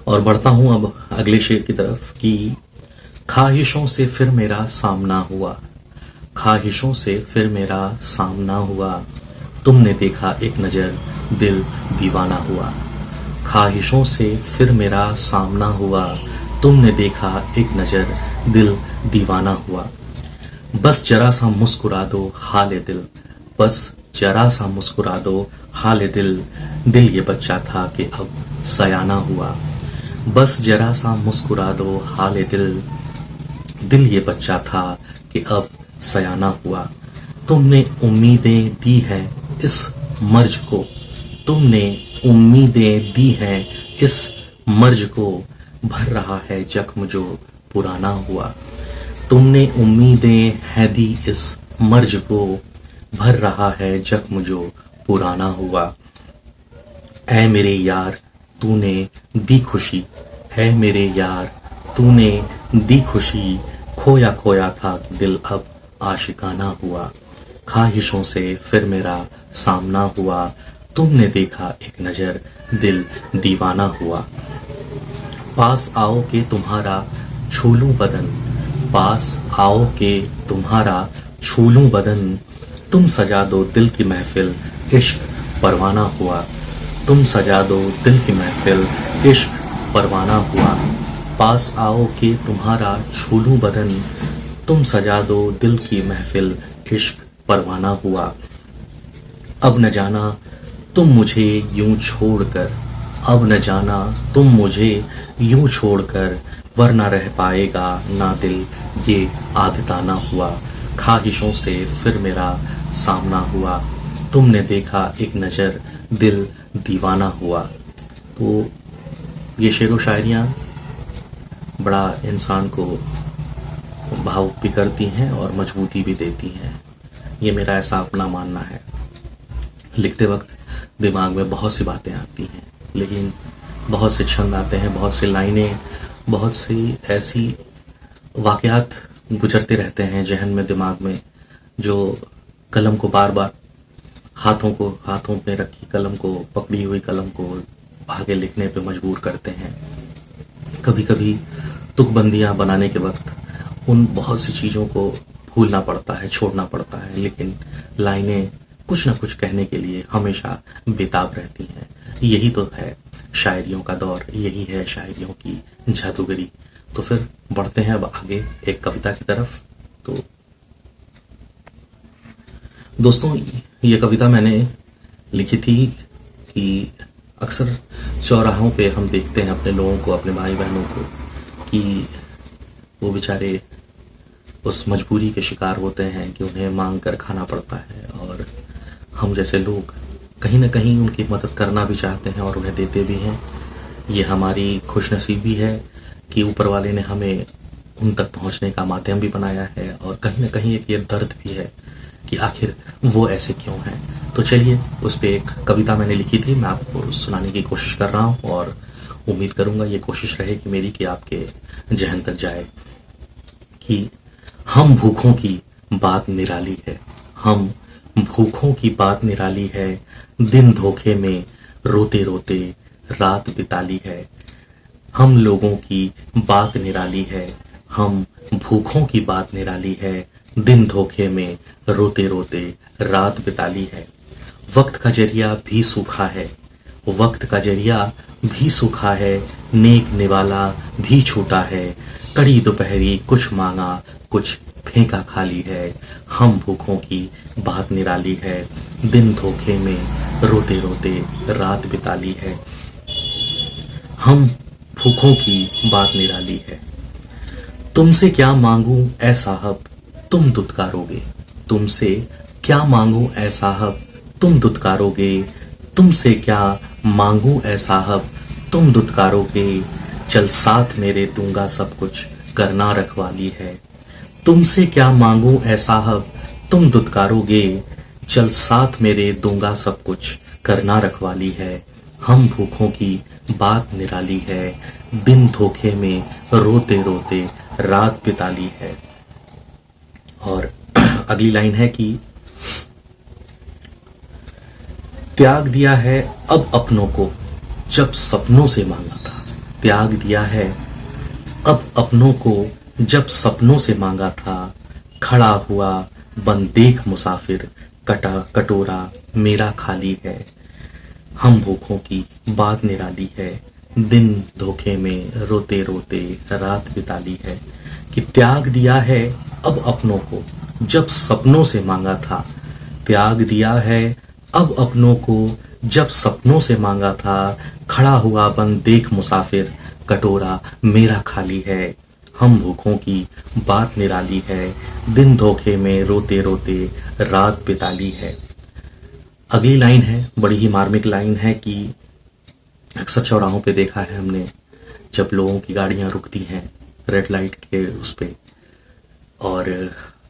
और बढ़ता हूं अब अगले शेर की तरफ कि ख्वाहिशों से फिर मेरा सामना हुआ, ख्वाहिशों से फिर मेरा सामना हुआ, तुमने देखा एक नजर दिल दीवाना हुआ। ख्वाहिशों से फिर मेरा सामना हुआ, तुमने देखा एक नजर दिल दीवाना हुआ। बस जरा सा मुस्कुरा दो हाले दिल, बस जरा सा मुस्कुरा दो हाले दिल, दिल ये बच्चा था कि अब सयाना हुआ। बस जरा सा मुस्कुरा दो हाले दिल, दिल ये बच्चा था कि अब सयाना हुआ। तुमने उम्मीदें दी हैं इस मर्ज को, तुमने उम्मीदें दी हैं इस मर्ज को, भर रहा है जख्म जो पुराना हुआ। तुमने उम्मीदें हैं दी इस मर्ज को, भर रहा है जख्म जो पुराना हुआ। ऐ मेरे यार तूने दी खुशी, ऐ मेरे यार तूने दी खुशी, खोया खोया था दिल अब आशिकाना हुआ। ख्वाहिशों से फिर मेरा सामना हुआ, तुमने देखा एक नजर दिल दीवाना हुआ। पास आओ के तुम्हारा छू लूं बदन, पास आओ के तुम्हारा छू लूं बदन, तुम सजा दो दिल की महफिल इश्क परवाना हुआ। तुम सजा दो दिल की महफिल इश्क परवाना हुआ। पास आओ के तुम्हारा छू लूं बदन, तुम सजा दो दिल की महफिल इश्क परवाना हुआ। अब न जाना तुम मुझे यूं छोड़कर, अब न जाना तुम मुझे यूं छोड़कर, वरना रह पाएगा ना दिल ये आदताना हुआ। ख्वाहिशों से फिर मेरा सामना हुआ, तुमने देखा एक नज़र दिल दीवाना हुआ। तो ये शेर व शायरियाँ बड़ा इंसान को भावुक भी करती हैं और मजबूती भी देती हैं। ये मेरा ऐसा अपना मानना है। लिखते वक्त दिमाग में बहुत सी बातें आती हैं, लेकिन बहुत से छंद आते हैं, बहुत सी लाइनें, बहुत सी ऐसी वाक़यात गुजरते रहते हैं जहन में, दिमाग में, जो कलम को बार बार हाथों में रखी कलम को, पकड़ी हुई कलम को आगे लिखने पे मजबूर करते हैं। कभी कभी तुकबंदियाँ बनाने के वक्त उन बहुत सी चीज़ों को भूलना पड़ता है, छोड़ना पड़ता है, लेकिन लाइनें कुछ ना कुछ कहने के लिए हमेशा बेताब रहती हैं। यही तो है शायरियों का दौर, यही है शायरियों की जादूगरी। तो फिर बढ़ते हैं अब आगे एक कविता की तरफ। तो दोस्तों, ये कविता मैंने लिखी थी कि अक्सर चौराहों पे हम देखते हैं अपने लोगों को, अपने भाई बहनों को, कि वो बेचारे उस मजबूरी के शिकार होते हैं कि उन्हें मांग कर खाना पड़ता है, और हम जैसे लोग कहीं ना कहीं उनकी मदद करना भी चाहते हैं और उन्हें देते भी हैं। ये हमारी खुशनसीबी है कि ऊपर वाले ने हमें उन तक पहुंचने का माध्यम भी बनाया है, और कहीं ना कहीं एक ये दर्द भी है कि आखिर वो ऐसे क्यों हैं। तो चलिए, उस पर एक कविता मैंने लिखी थी, मैं आपको सुनाने की कोशिश कर रहा हूँ, और उम्मीद करूँगा ये कोशिश रहे कि मेरी कि आपके जहन तक जाए। कि हम भूखों की बात निराली है, हम भूखों की बात निराली है, दिन धोखे में रोते रोते रात बिताली है। हम लोगों की बात निराली है, हम भूखों की बात निराली है, दिन धोखे में रोते रोते रात बिताली है। वक्त का जरिया भी सूखा है, वक्त का जरिया भी सूखा है, नेक निवाला भी छूटा है। कड़ी दोपहरी कुछ मांगा कुछ फेंका खाली है। हम भूखों की बात निराली है, दिन धोखे में रोते रोते रात बिताली है। हम भूखों की बात निराली है। तुमसे क्या मांगूं ऐ साहब तुम दुत्कारोगे, तुमसे क्या मांगूं ऐ साहब तुम दुत्कारोगे, तुमसे क्या मांगूं ऐ साहब तुम दुत्कारोगे। चल साथ मेरे दूंगा सब कुछ करना रखवाली है। तुमसे क्या मांगूं ऐ साहब तुम दुत्कारोगे, चल साथ मेरे दूंगा सब कुछ करना रखवाली है। हम भूखों की बात निराली है, दिन धोखे में रोते रोते रात बिताली है। और अगली लाइन है कि त्याग दिया है अब अपनों को जब सपनों से मांगा था, त्याग दिया है अब अपनों को जब सपनों से मांगा था। खड़ा हुआ बन देख मुसाफिर कटा कटोरा मेरा खाली है। हम भूखों की बात निराली है, दिन धोखे में रोते रोते रात बिता ली है। कि त्याग दिया है अब अपनों को, जब सपनों से मांगा था। त्याग दिया है अब अपनों को, जब सपनों से मांगा था। खड़ा हुआ बन देख मुसाफिर, कटोरा मेरा खाली है। हम भूखों की बात निराली है, दिन धोखे में रोते रोते रात बिता ली है। अगली लाइन है, बड़ी ही मार्मिक लाइन है कि अक्सर चौराहों पे देखा है हमने, जब लोगों की गाड़ियां रुकती हैं रेड लाइट के उस पे, और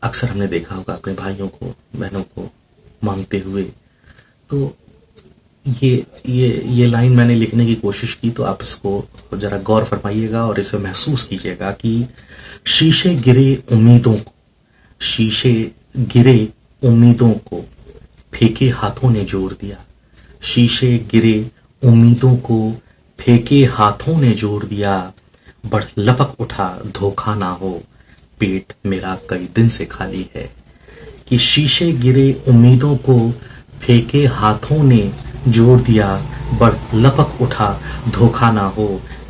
अक्सर हमने देखा होगा अपने भाइयों को बहनों को मांगते हुए। तो ये लाइन मैंने लिखने की कोशिश की, तो आप इसको जरा गौर फरमाइएगा और इसे महसूस कीजिएगा कि शीशे गिरे उम्मीदों को, शीशे गिरे उम्मीदों को फेंके हाथों ने जोड़ दिया। शीशे गिरे उम्मीदों को फेंके हाथों ने जोड़ दिया। बढ़ लपक उठा धोखा ना हो, पेट मेरा कई दिन से खाली है। कि शीशे गिरे उम्मीदों को फेंके हाथों ने जोड़ दिया। बढ़ लपक उठा धोखा ना हो,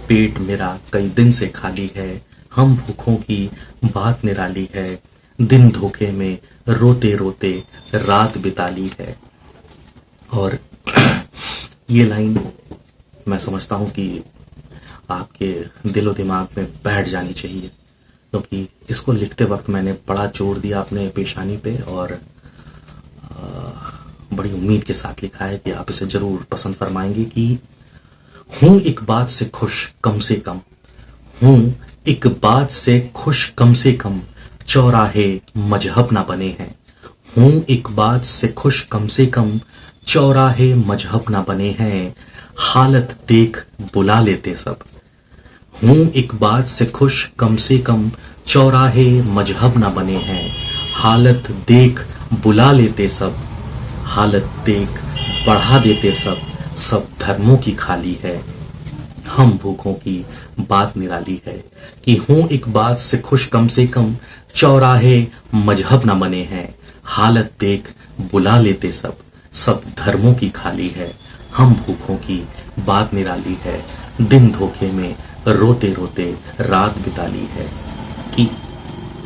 पेट मेरा कई दिन से खाली है। हम भूखों की बात निराली है, दिन धोखे में रोते रोते रात बिता ली है। और ये लाइन मैं समझता हूं कि आपके दिलो दिमाग में बैठ जानी चाहिए, क्योंकि इसको लिखते वक्त मैंने बड़ा जोर दिया अपने पेशानी पे, और बड़ी उम्मीद के साथ लिखा है कि आप इसे जरूर पसंद फरमाएंगे। कि हूं एक बात से खुश कम से कम, हूं एक बात से खुश कम से कम, चौराहे मजहब ना बने हैं। हूं एक बात से खुश कम से कम, चौराहे मजहब ना बने हैं। हालत देख बुला लेते सब। हूं एक बात से खुश कम से कम, चौराहे मजहब ना बने हैं। हालत देख बुला लेते सब, हालत देख बढ़ा देते सब, सब धर्मों की खाली है। हम भूखों की बात निराली है। कि हूं एक बात से खुश कम से कम, चौराहे मजहब न बने हैं। हालत देख बुला लेते सब, सब धर्मों की खाली है। हम भूखों की बात निराली है, दिन धोखे में रोते रोते रात बिता ली है। कि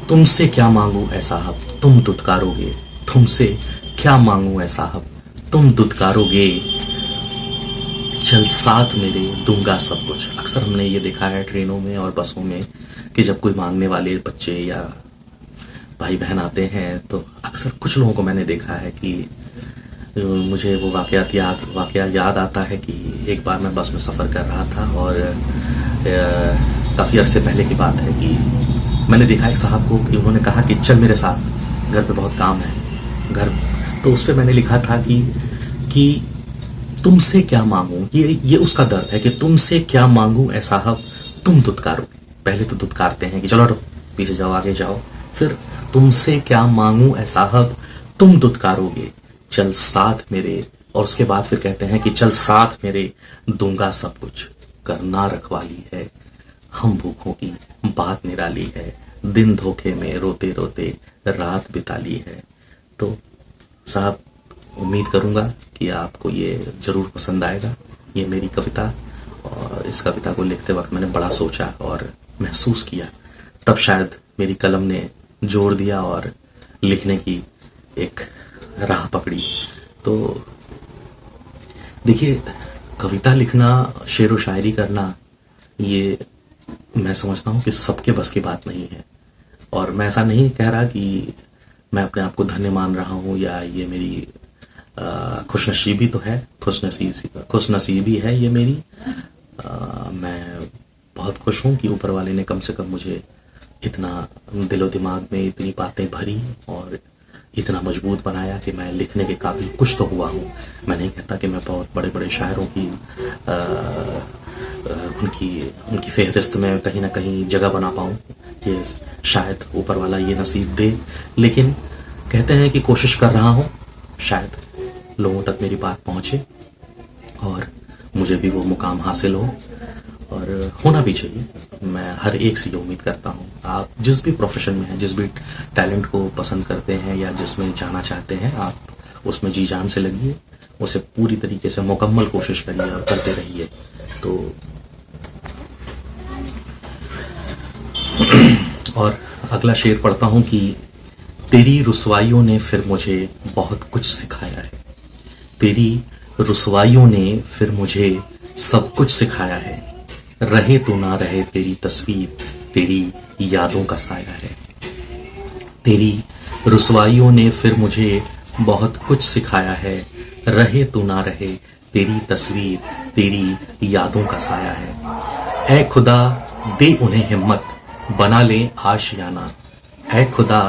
तुमसे क्या मांगू ऐ साहब तुम दुत्कारोगे, तुमसे क्या मांगू ऐ साहब तुम दुत्कारोगे। चल साथ मेरे दूंगा सब कुछ। अक्सर हमने ये देखा है ट्रेनों में और बसों में कि जब कोई मांगने वाले बच्चे या भाई बहन आते हैं, तो अक्सर कुछ लोगों को मैंने देखा है कि मुझे वो वाकया याद आता है कि एक बार मैं बस में सफ़र कर रहा था, और काफ़ी अरसे पहले की बात है कि मैंने देखा एक साहब को कि उन्होंने कहा कि चल मेरे साथ, घर पे बहुत काम है घर। तो उस पर मैंने लिखा था कि तुमसे क्या मांगू, ये उसका दर्द है कि तुमसे क्या मांगू ऐ साहब तुम दुत्कारोगे। पहले तो दुत्कारते हैं कि चलो हटो पीछे जाओ आगे जाओ, फिर तुमसे क्या मांगू ऐ साहब तुम दुत्कारोगे, चल साथ मेरे, और उसके बाद फिर कहते हैं कि चल साथ मेरे दूंगा सब कुछ, करना रखवाली है। हम भूखों की बात निराली है, दिन धोखे में रोते रोते रात बिता ली है। तो साहब उम्मीद करूंगा कि आपको ये जरूर पसंद आएगा, ये मेरी कविता। और इस कविता को लिखते वक्त मैंने बड़ा सोचा और महसूस किया, तब शायद मेरी कलम ने जोड़ दिया और लिखने की एक राह पकड़ी। तो देखिए, कविता लिखना, शेर व शायरी करना, ये मैं समझता हूँ कि सबके बस की बात नहीं है। और मैं ऐसा नहीं कह रहा कि मैं अपने आप को धन्य मान रहा हूँ या ये मेरी खुशनसीबी तो है, खुशनसीबी है ये मेरी। मैं बहुत खुश हूँ कि ऊपर वाले ने कम से कम मुझे इतना दिलो दिमाग में इतनी बातें भरी और इतना मजबूत बनाया कि मैं लिखने के काबिल कुछ तो हुआ हूँ। मैं नहीं कहता कि मैं बहुत बड़े बड़े शायरों की उनकी फहरिस्त में कहीं ना कहीं जगह बना पाऊँ, ये शायद ऊपर वाला ये नसीब दे। लेकिन कहते हैं कि कोशिश कर रहा हूँ, शायद लोगों तक मेरी बात पहुँचे और मुझे भी वो मुकाम हासिल हो, और होना भी चाहिए। मैं हर एक से ये उम्मीद करता हूँ, आप जिस भी प्रोफेशन में हैं, जिस भी टैलेंट को पसंद करते हैं या जिसमें जाना चाहते हैं, आप उसमें जी जान से लगिए उसे पूरी तरीके से मुकम्मल कोशिश करिए और करते रहिए। तो और अगला शेर पढ़ता हूं कि तेरी रुसवाइयों ने फिर मुझे बहुत कुछ सिखाया है। तेरी रुसवाइयों ने फिर मुझे सब कुछ सिखाया है। रहे तो ना रहे तेरी तस्वीर, तेरी यादों का साया है। तेरी रुसवाइयों ने फिर मुझे बहुत कुछ सिखाया है। रहे तो ना रहे तेरी तस्वीर, तेरी यादों का साया है। ऐ खुदा दे उन्हें हिम्मत, बना ले आशियाना। ऐ खुदा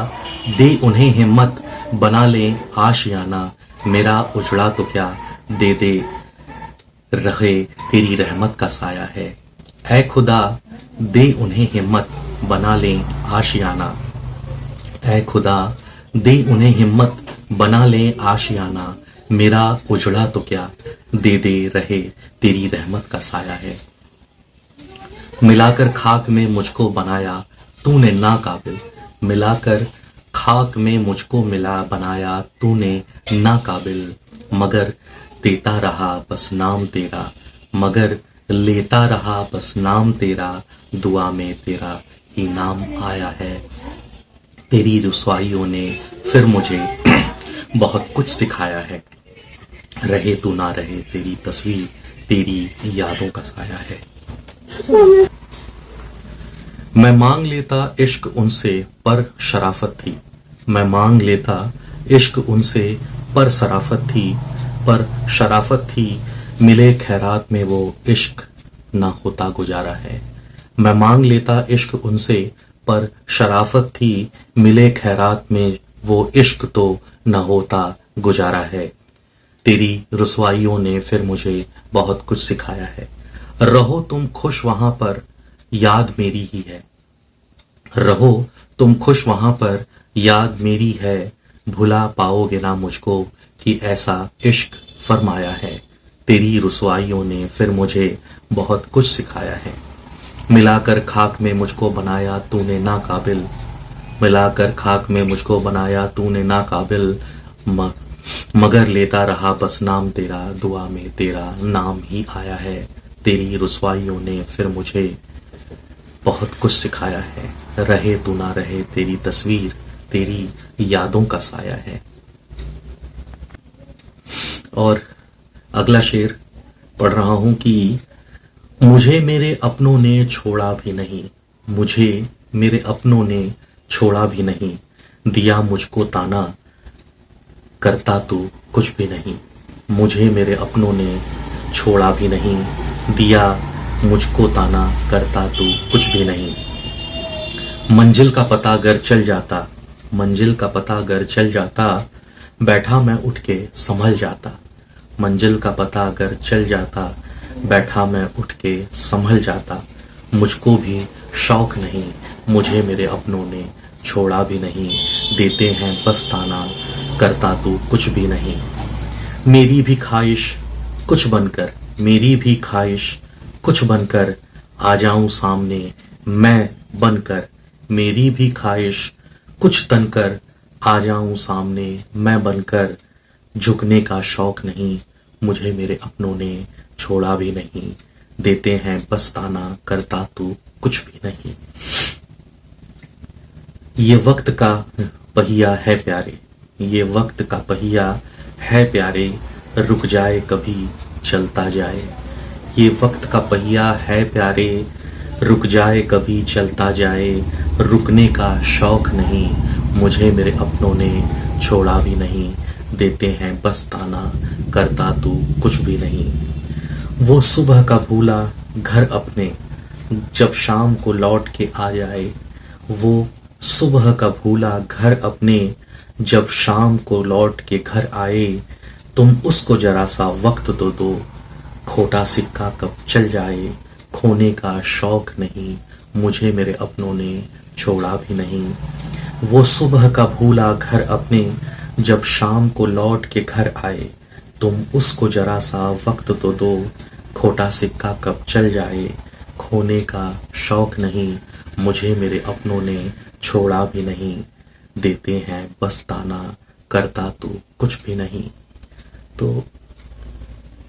दे उन्हें हिम्मत, बना ले आशियाना। मेरा उजड़ा तो क्या दे दे रहे तेरी रहमत का साया है। ऐ खुदा दे उन्हें हिम्मत, बना ले आशियाना। ऐ खुदा दे उन्हें हिम्मत, बना ले आशियाना। मेरा उजड़ा तो क्या दे दे रहे तेरी रहमत का साया है। मिलाकर खाक में मुझको बनाया तूने ना काबिल। मिलाकर खाक में मुझको मिला बनाया तूने ना काबिल। मगर देता रहा बस नाम तेरा, मगर लेता रहा बस नाम तेरा। दुआ में तेरा ही नाम आया है। तेरी रुसवाइयों ने फिर मुझे बहुत कुछ सिखाया है। रहे तू ना रहे तेरी तस्वीर, तेरी यादों का साया है। मैं मांग लेता इश्क उनसे पर शराफत थी। मैं मांग लेता इश्क उनसे पर शराफत थी, पर शराफत थी। मिले खैरात में वो इश्क ना होता गुजारा है। मैं मांग लेता इश्क उनसे पर शराफत थी। मिले खैरात में वो इश्क तो न होता गुजारा है। तेरी रुसवाइयों ने फिर मुझे बहुत कुछ सिखाया है। रहो तुम खुश वहां पर, याद मेरी ही है। रहो तुम खुश वहां पर, याद मेरी है। भुला पाओगे ना मुझको कि ऐसा इश्क फरमाया है। तेरी रुसवाइयों ने फिर मुझे बहुत कुछ सिखाया है। मिलाकर खाक में मुझको बनाया तूने ना काबिल। मिलाकर खाक में मुझको बनाया तूने ना काबिल। मगर लेता रहा बस नाम तेरा, दुआ में तेरा नाम ही आया है। तेरी रुसवाइयों ने फिर मुझे बहुत कुछ सिखाया है। रहे तू ना रहे तेरी तस्वीर, तेरी यादों का साया है। और अगला शेर पढ़ रहा हूं कि मुझे मेरे अपनों ने छोड़ा भी नहीं। मुझे मेरे अपनों ने छोड़ा भी नहीं। दिया मुझको ताना, करता तू कुछ भी नहीं। मुझे मेरे अपनों ने छोड़ा भी नहीं। दिया मुझको ताना, करता तू कुछ भी नहीं। मंजिल का पता अगर चल जाता, मंजिल का पता अगर चल जाता, बैठा मैं उठ के संभल जाता। मंजिल का पता अगर चल जाता, बैठा मैं उठ के संभल जाता। मुझको भी शौक नहीं, मुझे मेरे अपनों ने छोड़ा भी नहीं। देते हैं बस ताना, करता तू कुछ भी नहीं। मेरी भी ख्वाहिश कुछ बनकर, मेरी भी ख्वाहिश कुछ बनकर, आ जाऊं सामने मैं बनकर। मेरी भी ख्वाहिश कुछ तनकर, आ जाऊं सामने मैं बनकर। झुकने का शौक नहीं, मुझे मेरे अपनों ने छोड़ा भी नहीं। देते हैं बस ताना, करता तू कुछ भी नहीं। ये वक्त का पहिया है प्यारे, ये वक्त का पहिया है प्यारे। रुक जाए कभी चलता जाए। ये वक्त का पहिया है प्यारे, रुक जाए कभी चलता जाए। रुकने का शौक नहीं, मुझे मेरे अपनों ने छोड़ा भी नहीं। देते हैं बस ताना, करता तू कुछ भी नहीं। वो सुबह का भूला घर अपने, जब शाम को लौट के आ जाए। वो सुबह का भूला घर अपने, जब शाम को लौट के घर आए। तुम उसको जरा सा वक्त तो दो, खोटा सिक्का कब चल जाए। खोने का शौक नहीं, मुझे मेरे अपनों ने छोड़ा भी नहीं। वो सुबह का भूला घर अपने, जब शाम को लौट के घर आए। तुम उसको जरा सा वक्त तो दो, खोटा सिक्का कब चल जाए। खोने का शौक नहीं, मुझे मेरे अपनों ने छोड़ा भी नहीं। देते हैं बस ताना, करता तू कुछ भी नहीं। तो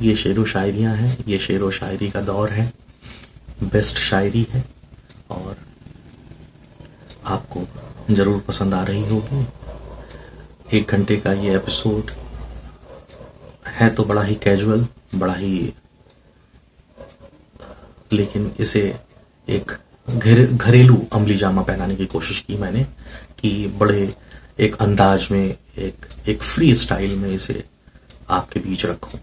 ये शेर व शायरियाँ हैं, ये शेर व शायरी का दौर है, बेस्ट शायरी है और आपको ज़रूर पसंद आ रही होगी। 1 घंटे का ये एपिसोड है तो बड़ा ही कैजुअल, बड़ा ही, लेकिन इसे एक घरेलू अमली जामा पहनाने की कोशिश की मैंने कि बड़े एक अंदाज में, एक फ्री स्टाइल में इसे आपके बीच रखूं,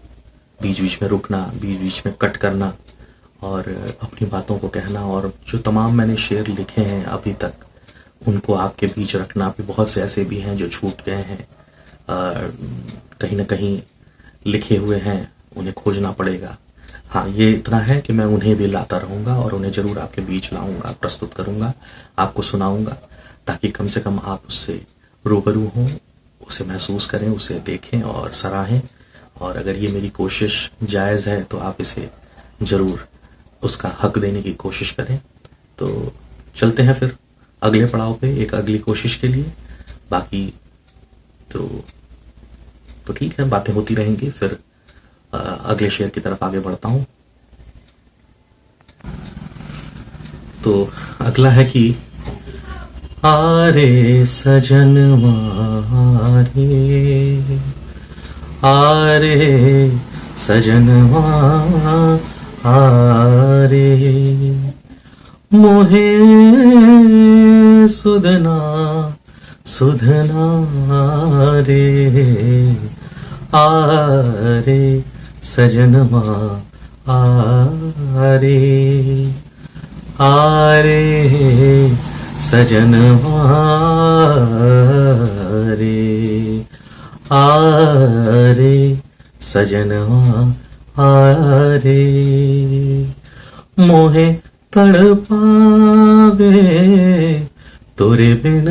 बीच बीच में रुकना, बीच बीच में कट करना और अपनी बातों को कहना, और जो तमाम मैंने शेर लिखे हैं अभी तक उनको आपके बीच रखना। अभी बहुत से ऐसे भी हैं जो छूट गए हैं, कहीं ना कहीं लिखे हुए हैं, उन्हें खोजना पड़ेगा। हाँ, ये इतना है कि मैं उन्हें भी लाता रहूँगा और उन्हें ज़रूर आपके बीच लाऊंगा, प्रस्तुत करूँगा, आपको सुनाऊंगा, ताकि कम से कम आप उससे रूबरू हों, उसे महसूस करें, उसे देखें और सराहें। और अगर ये मेरी कोशिश जायज़ है तो आप इसे ज़रूर उसका हक देने की कोशिश करें। तो चलते हैं फिर अगले पड़ाव पे, एक अगली कोशिश के लिए। बाकी तो ठीक है, बातें होती रहेंगी। फिर अगले शेर की तरफ आगे बढ़ता हूं। तो अगला है कि आरे सजन मारे, आरे सजन आरे, मोहे सुधना सुधना रे, आरे सजनमा आरे, आरे सजनमा रे, आरे सजनमा आरे, मोहे तड़पावे तोरे बिन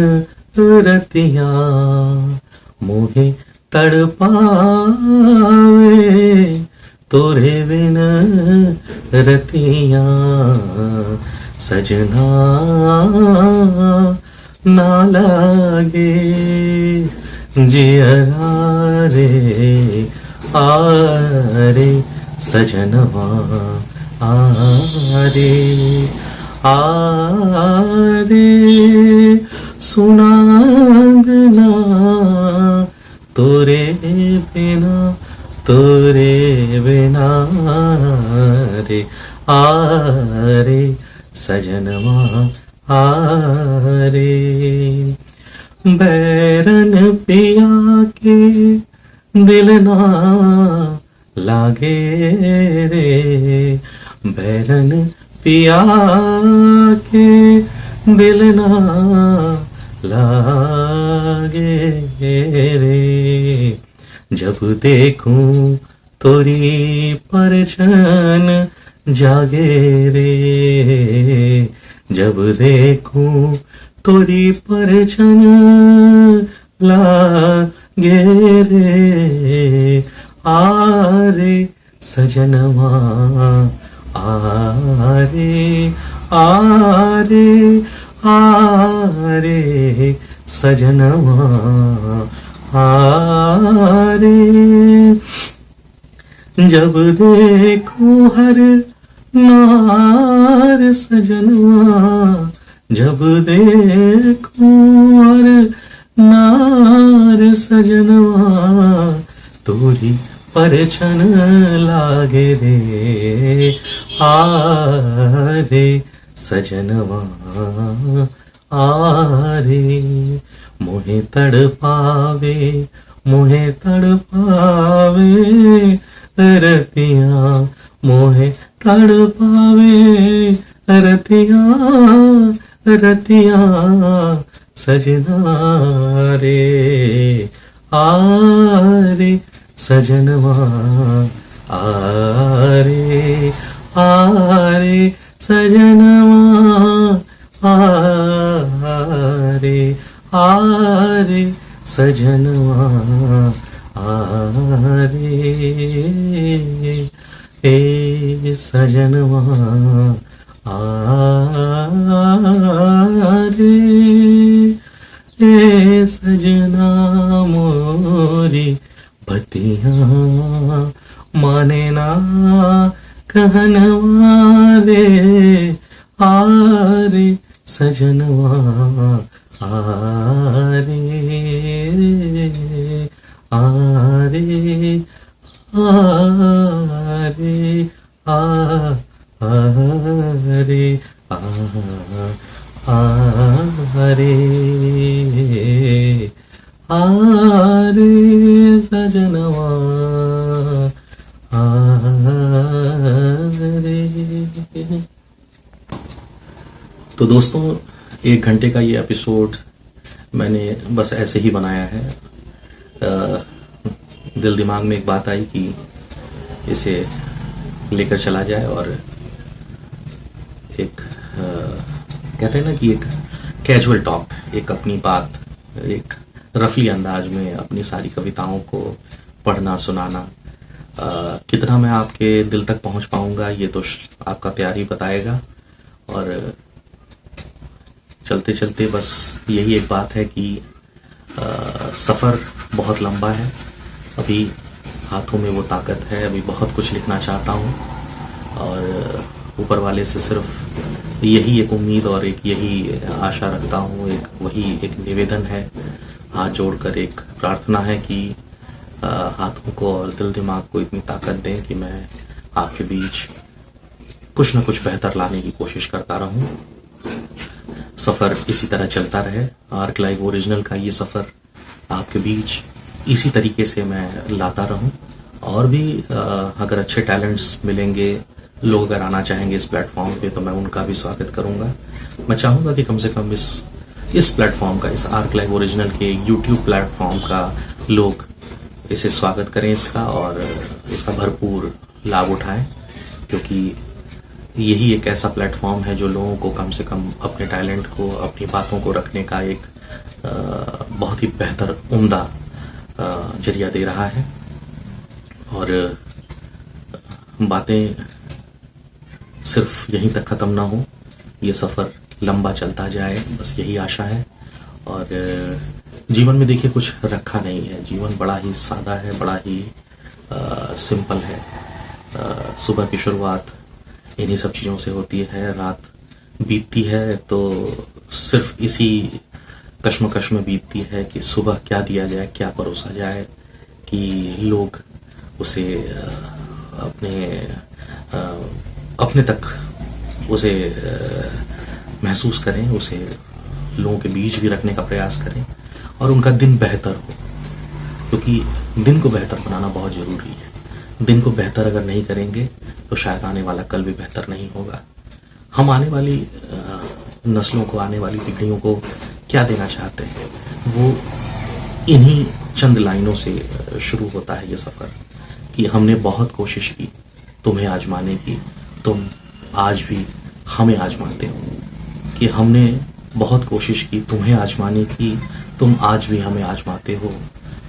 रतिया, मोहे तड़पावे तोरे बिन रतिया, सजना ना लागे जियरा रे, आरे सजनवा आरे, आरे सुनांगना तोरे बिना, तोरे बिना रे, आरे सजनवा आरे, बैरन पिया के दिल ना लागे रे, बैरन पिया के दिल ना लागे रे, जब देखूं तोरी परछन जागे रे, जब देखूं तोरी परछन लागे रे, आरे सजनवा आरे, आरे आरे सजनवा आरे, जब देखूं हर नार सजनवा, जब देखूं हर नार सजनवा, तोरी परछन लागे रे, आरे सजनवा आरे, मोहे तड़पावे, मोहे तड़पावे रतिया, मोहे तड़पावे रतिया, रतिया सजना रे, आरे सजनवा आरे, आरे सजनवा आरे, आरे सजनवा आरे, ए सजनवा आरे, ए सजना मोरी बतिया माने ना कहनवा रे आरे सजनवा आरे आरे आरे आरे आरे आरे सजनवा आरे। तो दोस्तों, 1 घंटे का ये एपिसोड मैंने बस ऐसे ही बनाया है। दिल दिमाग में एक बात आई कि इसे लेकर चला जाए और एक कहते हैं ना कि एक कैजुअल टॉक, एक अपनी बात, एक रफली अंदाज में अपनी सारी कविताओं को पढ़ना सुनाना। कितना मैं आपके दिल तक पहुंच पाऊंगा ये तो आपका प्यार ही बताएगा। और चलते चलते बस यही एक बात है कि सफ़र बहुत लंबा है। अभी हाथों में वो ताकत है, अभी बहुत कुछ लिखना चाहता हूँ और ऊपर वाले से सिर्फ यही एक उम्मीद और एक यही आशा रखता हूँ, एक वही एक निवेदन है, हाथ जोड़कर एक प्रार्थना है कि हाथों को और दिल दिमाग को इतनी ताकत दें कि मैं आपके बीच कुछ न कुछ बेहतर लाने की कोशिश करता रहूं। सफ़र इसी तरह चलता रहे। आर्क लाइव ओरिजिनल का ये सफ़र आपके बीच इसी तरीके से मैं लाता रहूं। और भी अगर अच्छे टैलेंट्स मिलेंगे, लोग अगर आना चाहेंगे इस प्लेटफॉर्म पे, तो मैं उनका भी स्वागत करूंगा। मैं चाहूँगा कि कम से कम इस प्लेटफॉर्म का, इस आर्क लाइव ओरिजिनल के यूट्यूब प्लेटफॉर्म का लोग इसे स्वागत करें इसका और इसका भरपूर लाभ उठाएं, क्योंकि यही एक ऐसा प्लेटफॉर्म है जो लोगों को कम से कम अपने टैलेंट को, अपनी बातों को रखने का एक बहुत ही बेहतर, उम्दा जरिया दे रहा है। और बातें सिर्फ यहीं तक ख़त्म ना हो, ये सफ़र लंबा चलता जाए, बस यही आशा है। और जीवन में देखिए कुछ रखा नहीं है, जीवन बड़ा ही सादा है, बड़ा ही सिंपल है। सुबह की शुरुआत इन्हीं सब चीज़ों से होती है, रात बीतती है तो सिर्फ इसी कश्मकश में बीतती है कि सुबह क्या दिया जाए, क्या परोसा जाए कि लोग उसे अपने तक उसे महसूस करें, उसे लोगों के बीच भी रखने का प्रयास करें और उनका दिन बेहतर हो, क्योंकि दिन को बेहतर बनाना बहुत ज़रूरी है। दिन को बेहतर अगर नहीं करेंगे तो शायद आने वाला कल भी बेहतर नहीं होगा। हम आने वाली नस्लों को, आने वाली पीढ़ियों को क्या देना चाहते हैं, वो इन्हीं चंद लाइनों से शुरू होता है ये सफ़र कि हमने बहुत कोशिश की तुम्हें आजमाने की, तुम आज भी हमें आजमाते हो। कि हमने बहुत कोशिश की तुम्हें आजमाने की, तुम आज भी हमें आजमाते हो।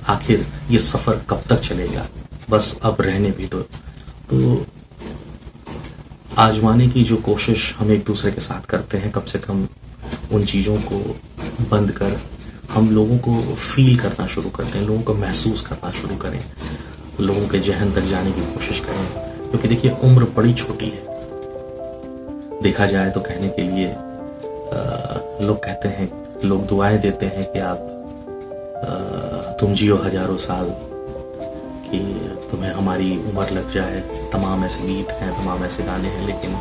आखिर ये सफ़र कब तक चलेगा, बस अब रहने भी दो। तो आजमाने की जो कोशिश हम एक दूसरे के साथ करते हैं, कम से कम उन चीज़ों को बंद कर हम लोगों को फील करना शुरू करते हैं, लोगों को महसूस करना शुरू करें, लोगों के जहन तक जाने की कोशिश करें। क्योंकि देखिए उम्र बड़ी छोटी है, देखा जाए तो कहने के लिए लोग कहते हैं, लोग दुआएं देते हैं कि आप तुम जियो हजारों साल, कि तुम्हें हमारी उम्र लग जाए। तमाम ऐसे गीत हैं, तमाम ऐसे गाने हैं, लेकिन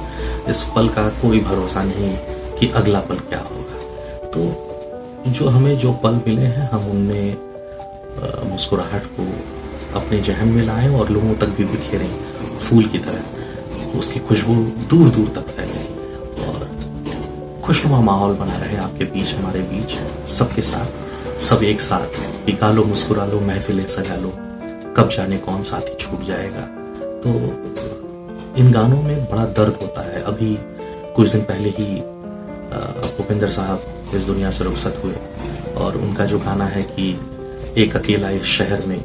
इस पल का कोई भरोसा नहीं कि अगला पल क्या होगा। तो जो हमें जो पल मिले हैं, हम उनमें मुस्कुराहट को अपने जहन में लाएं और लोगों तक भी बिखेरें फूल की तरह, उसकी खुशबू दूर दूर तक फैले और खुशनुमा माहौल बना रहे आपके बीच, हमारे बीच, सबके साथ, सब एक साथ। कि गा लो, मुस्कुरा लो, महफिलें सजा लो, कब जाने कौन साथी छूट जाएगा। तो इन गानों में बड़ा दर्द होता है। अभी कुछ दिन पहले ही भूपेंद्र साहब इस दुनिया से रुखसत हुए और उनका जो गाना है कि एक अकेला इस शहर में,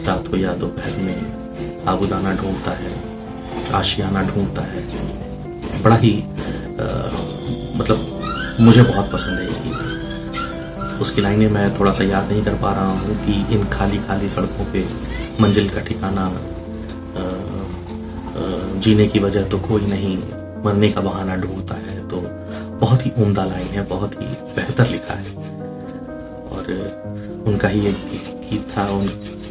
रात को या दोपहर में आबूदाना ढूंढता है, आशियाना ढूंढता है, बड़ा ही मतलब मुझे बहुत पसंद है ये गीत। उसकी लाइनें मैं थोड़ा सा याद नहीं कर पा रहा हूँ कि इन खाली खाली सड़कों पे मंजिल का ठिकाना जीने की वजह तो कोई नहीं, मरने का बहाना ढूंढता है। तो बहुत ही उम्दा लाइन है, बहुत ही बेहतर लिखा है। और उनका ही एक गीत था,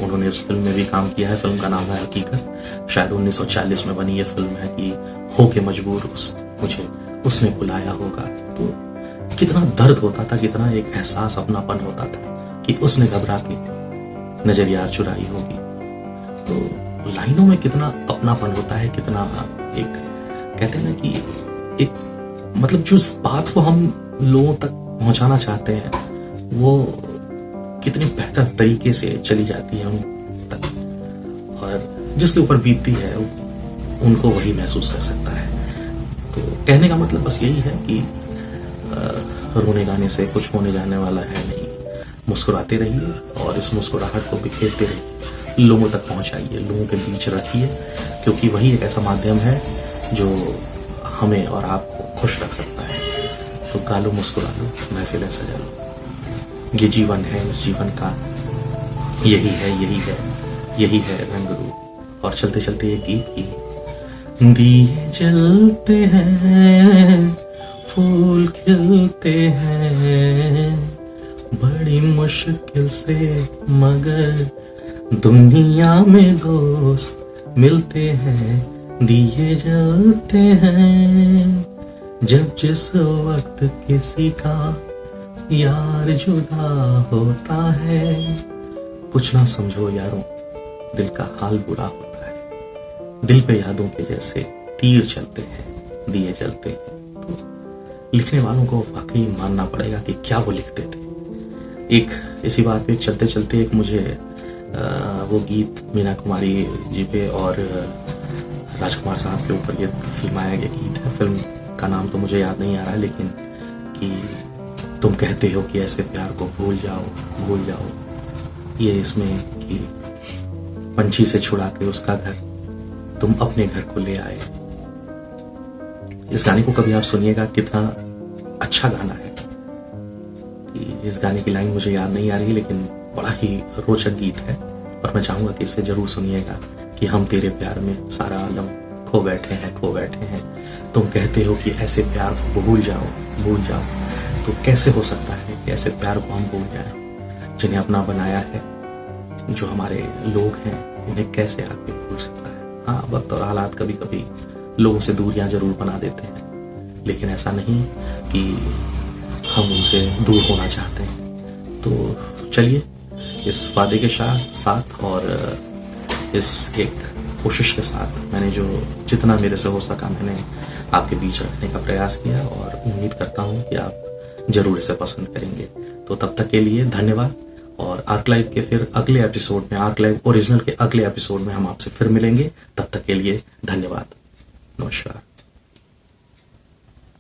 उन्होंने इस फिल्म में भी काम किया है। फिल्म का नाम है हकीकत। शायद 1940 में बनी ये फिल्म है कि हो के मजबूर मुझे उसने बुलाया होगा। तो कितना दर्द होता था, कितना एक एहसास अपनापन होता था कि उसने घबरा के नजर यार चुराई होगी। तो लाइनों में कितना अपनापन होता है, कितना एक कहते हैं ना कि एक मतलब जो बात को हम लोगों तक पहुंचाना चाहते हैं वो कितनी बेहतर तरीके से चली जाती है उन तक, और जिसके ऊपर बीतती है उनको वही महसूस कर सकता है। तो कहने का मतलब बस यही है कि रोने गाने से कुछ होने जाने वाला है नहीं। मुस्कुराते रहिए और इस मुस्कुराहट को बिखेरते रहिए, लोगों तक पहुंचाइए, लोगों के बीच रखिए, क्योंकि वही एक ऐसा माध्यम है जो हमें और आपको खुश रख सकता है। तो गालो, मुस्कुरा लो, महफिलें सजा लो। ये जीवन है, इस जीवन का यही है, यही है, यही है रंग रूप। और चलते चलते ये गीत की दिए जलते हैं, फूल खिलते हैं, बड़ी मुश्किल से मगर दुनिया में दोस्त मिलते हैं। दिए जलते हैं जब जिस वक्त किसी का यार जुदा होता है। कुछ ना समझो यारों, दिल का हाल बुरा होता है। दिल पे यादों के जैसे तीर चलते हैं, दिए जलते हैं। तो लिखने वालों को वाकई मानना पड़ेगा कि क्या वो लिखते थे। एक इसी बात पे चलते चलते एक मुझे वो गीत मीना कुमारी जी पे और राजकुमार साहब के ऊपर ये फिल्माया गया गीत है। फिल्म का नाम तो मुझे याद नहीं आ रहा है, लेकिन कि तुम कहते हो कि ऐसे प्यार को भूल जाओ, भूल जाओ। ये इसमें कि पंछी से छुड़ा के उसका घर तुम अपने घर को ले आए। इस गाने को कभी आप सुनिएगा, कितना अच्छा गाना है। इस गाने की लाइन मुझे याद नहीं आ रही, लेकिन बड़ा ही रोचक गीत है और मैं चाहूंगा कि इसे जरूर सुनिएगा कि हम तेरे प्यार में सारा आलम खो बैठे हैं, खो बैठे हैं। तुम कहते हो कि ऐसे प्यार को भूल जाओ, भूल जाओ। तो कैसे हो सकता है कि ऐसे प्यार को हम भूल जाएं, जिन्हें अपना बनाया है, जो हमारे लोग हैं, उन्हें कैसे आदमी भूल सकता है। हाँ, वक्त और हालात कभी कभी लोगों से दूरियां जरूर बना देते हैं, लेकिन ऐसा नहीं कि हम उनसे दूर होना चाहते हैं। तो चलिए इस वादे के साथ और इस एक कोशिश के साथ मैंने जो जितना मेरे से हो सका मैंने आपके बीच रखने का प्रयास किया, और उम्मीद करता हूं कि आप जरूर इसे पसंद करेंगे। तो तब तक के लिए धन्यवाद, और आर्क लाइव के फिर अगले एपिसोड में, आर्क लाइव ओरिजिनल के अगले एपिसोड में हम आपसे फिर मिलेंगे। तब तक के लिए धन्यवाद, नमस्कार।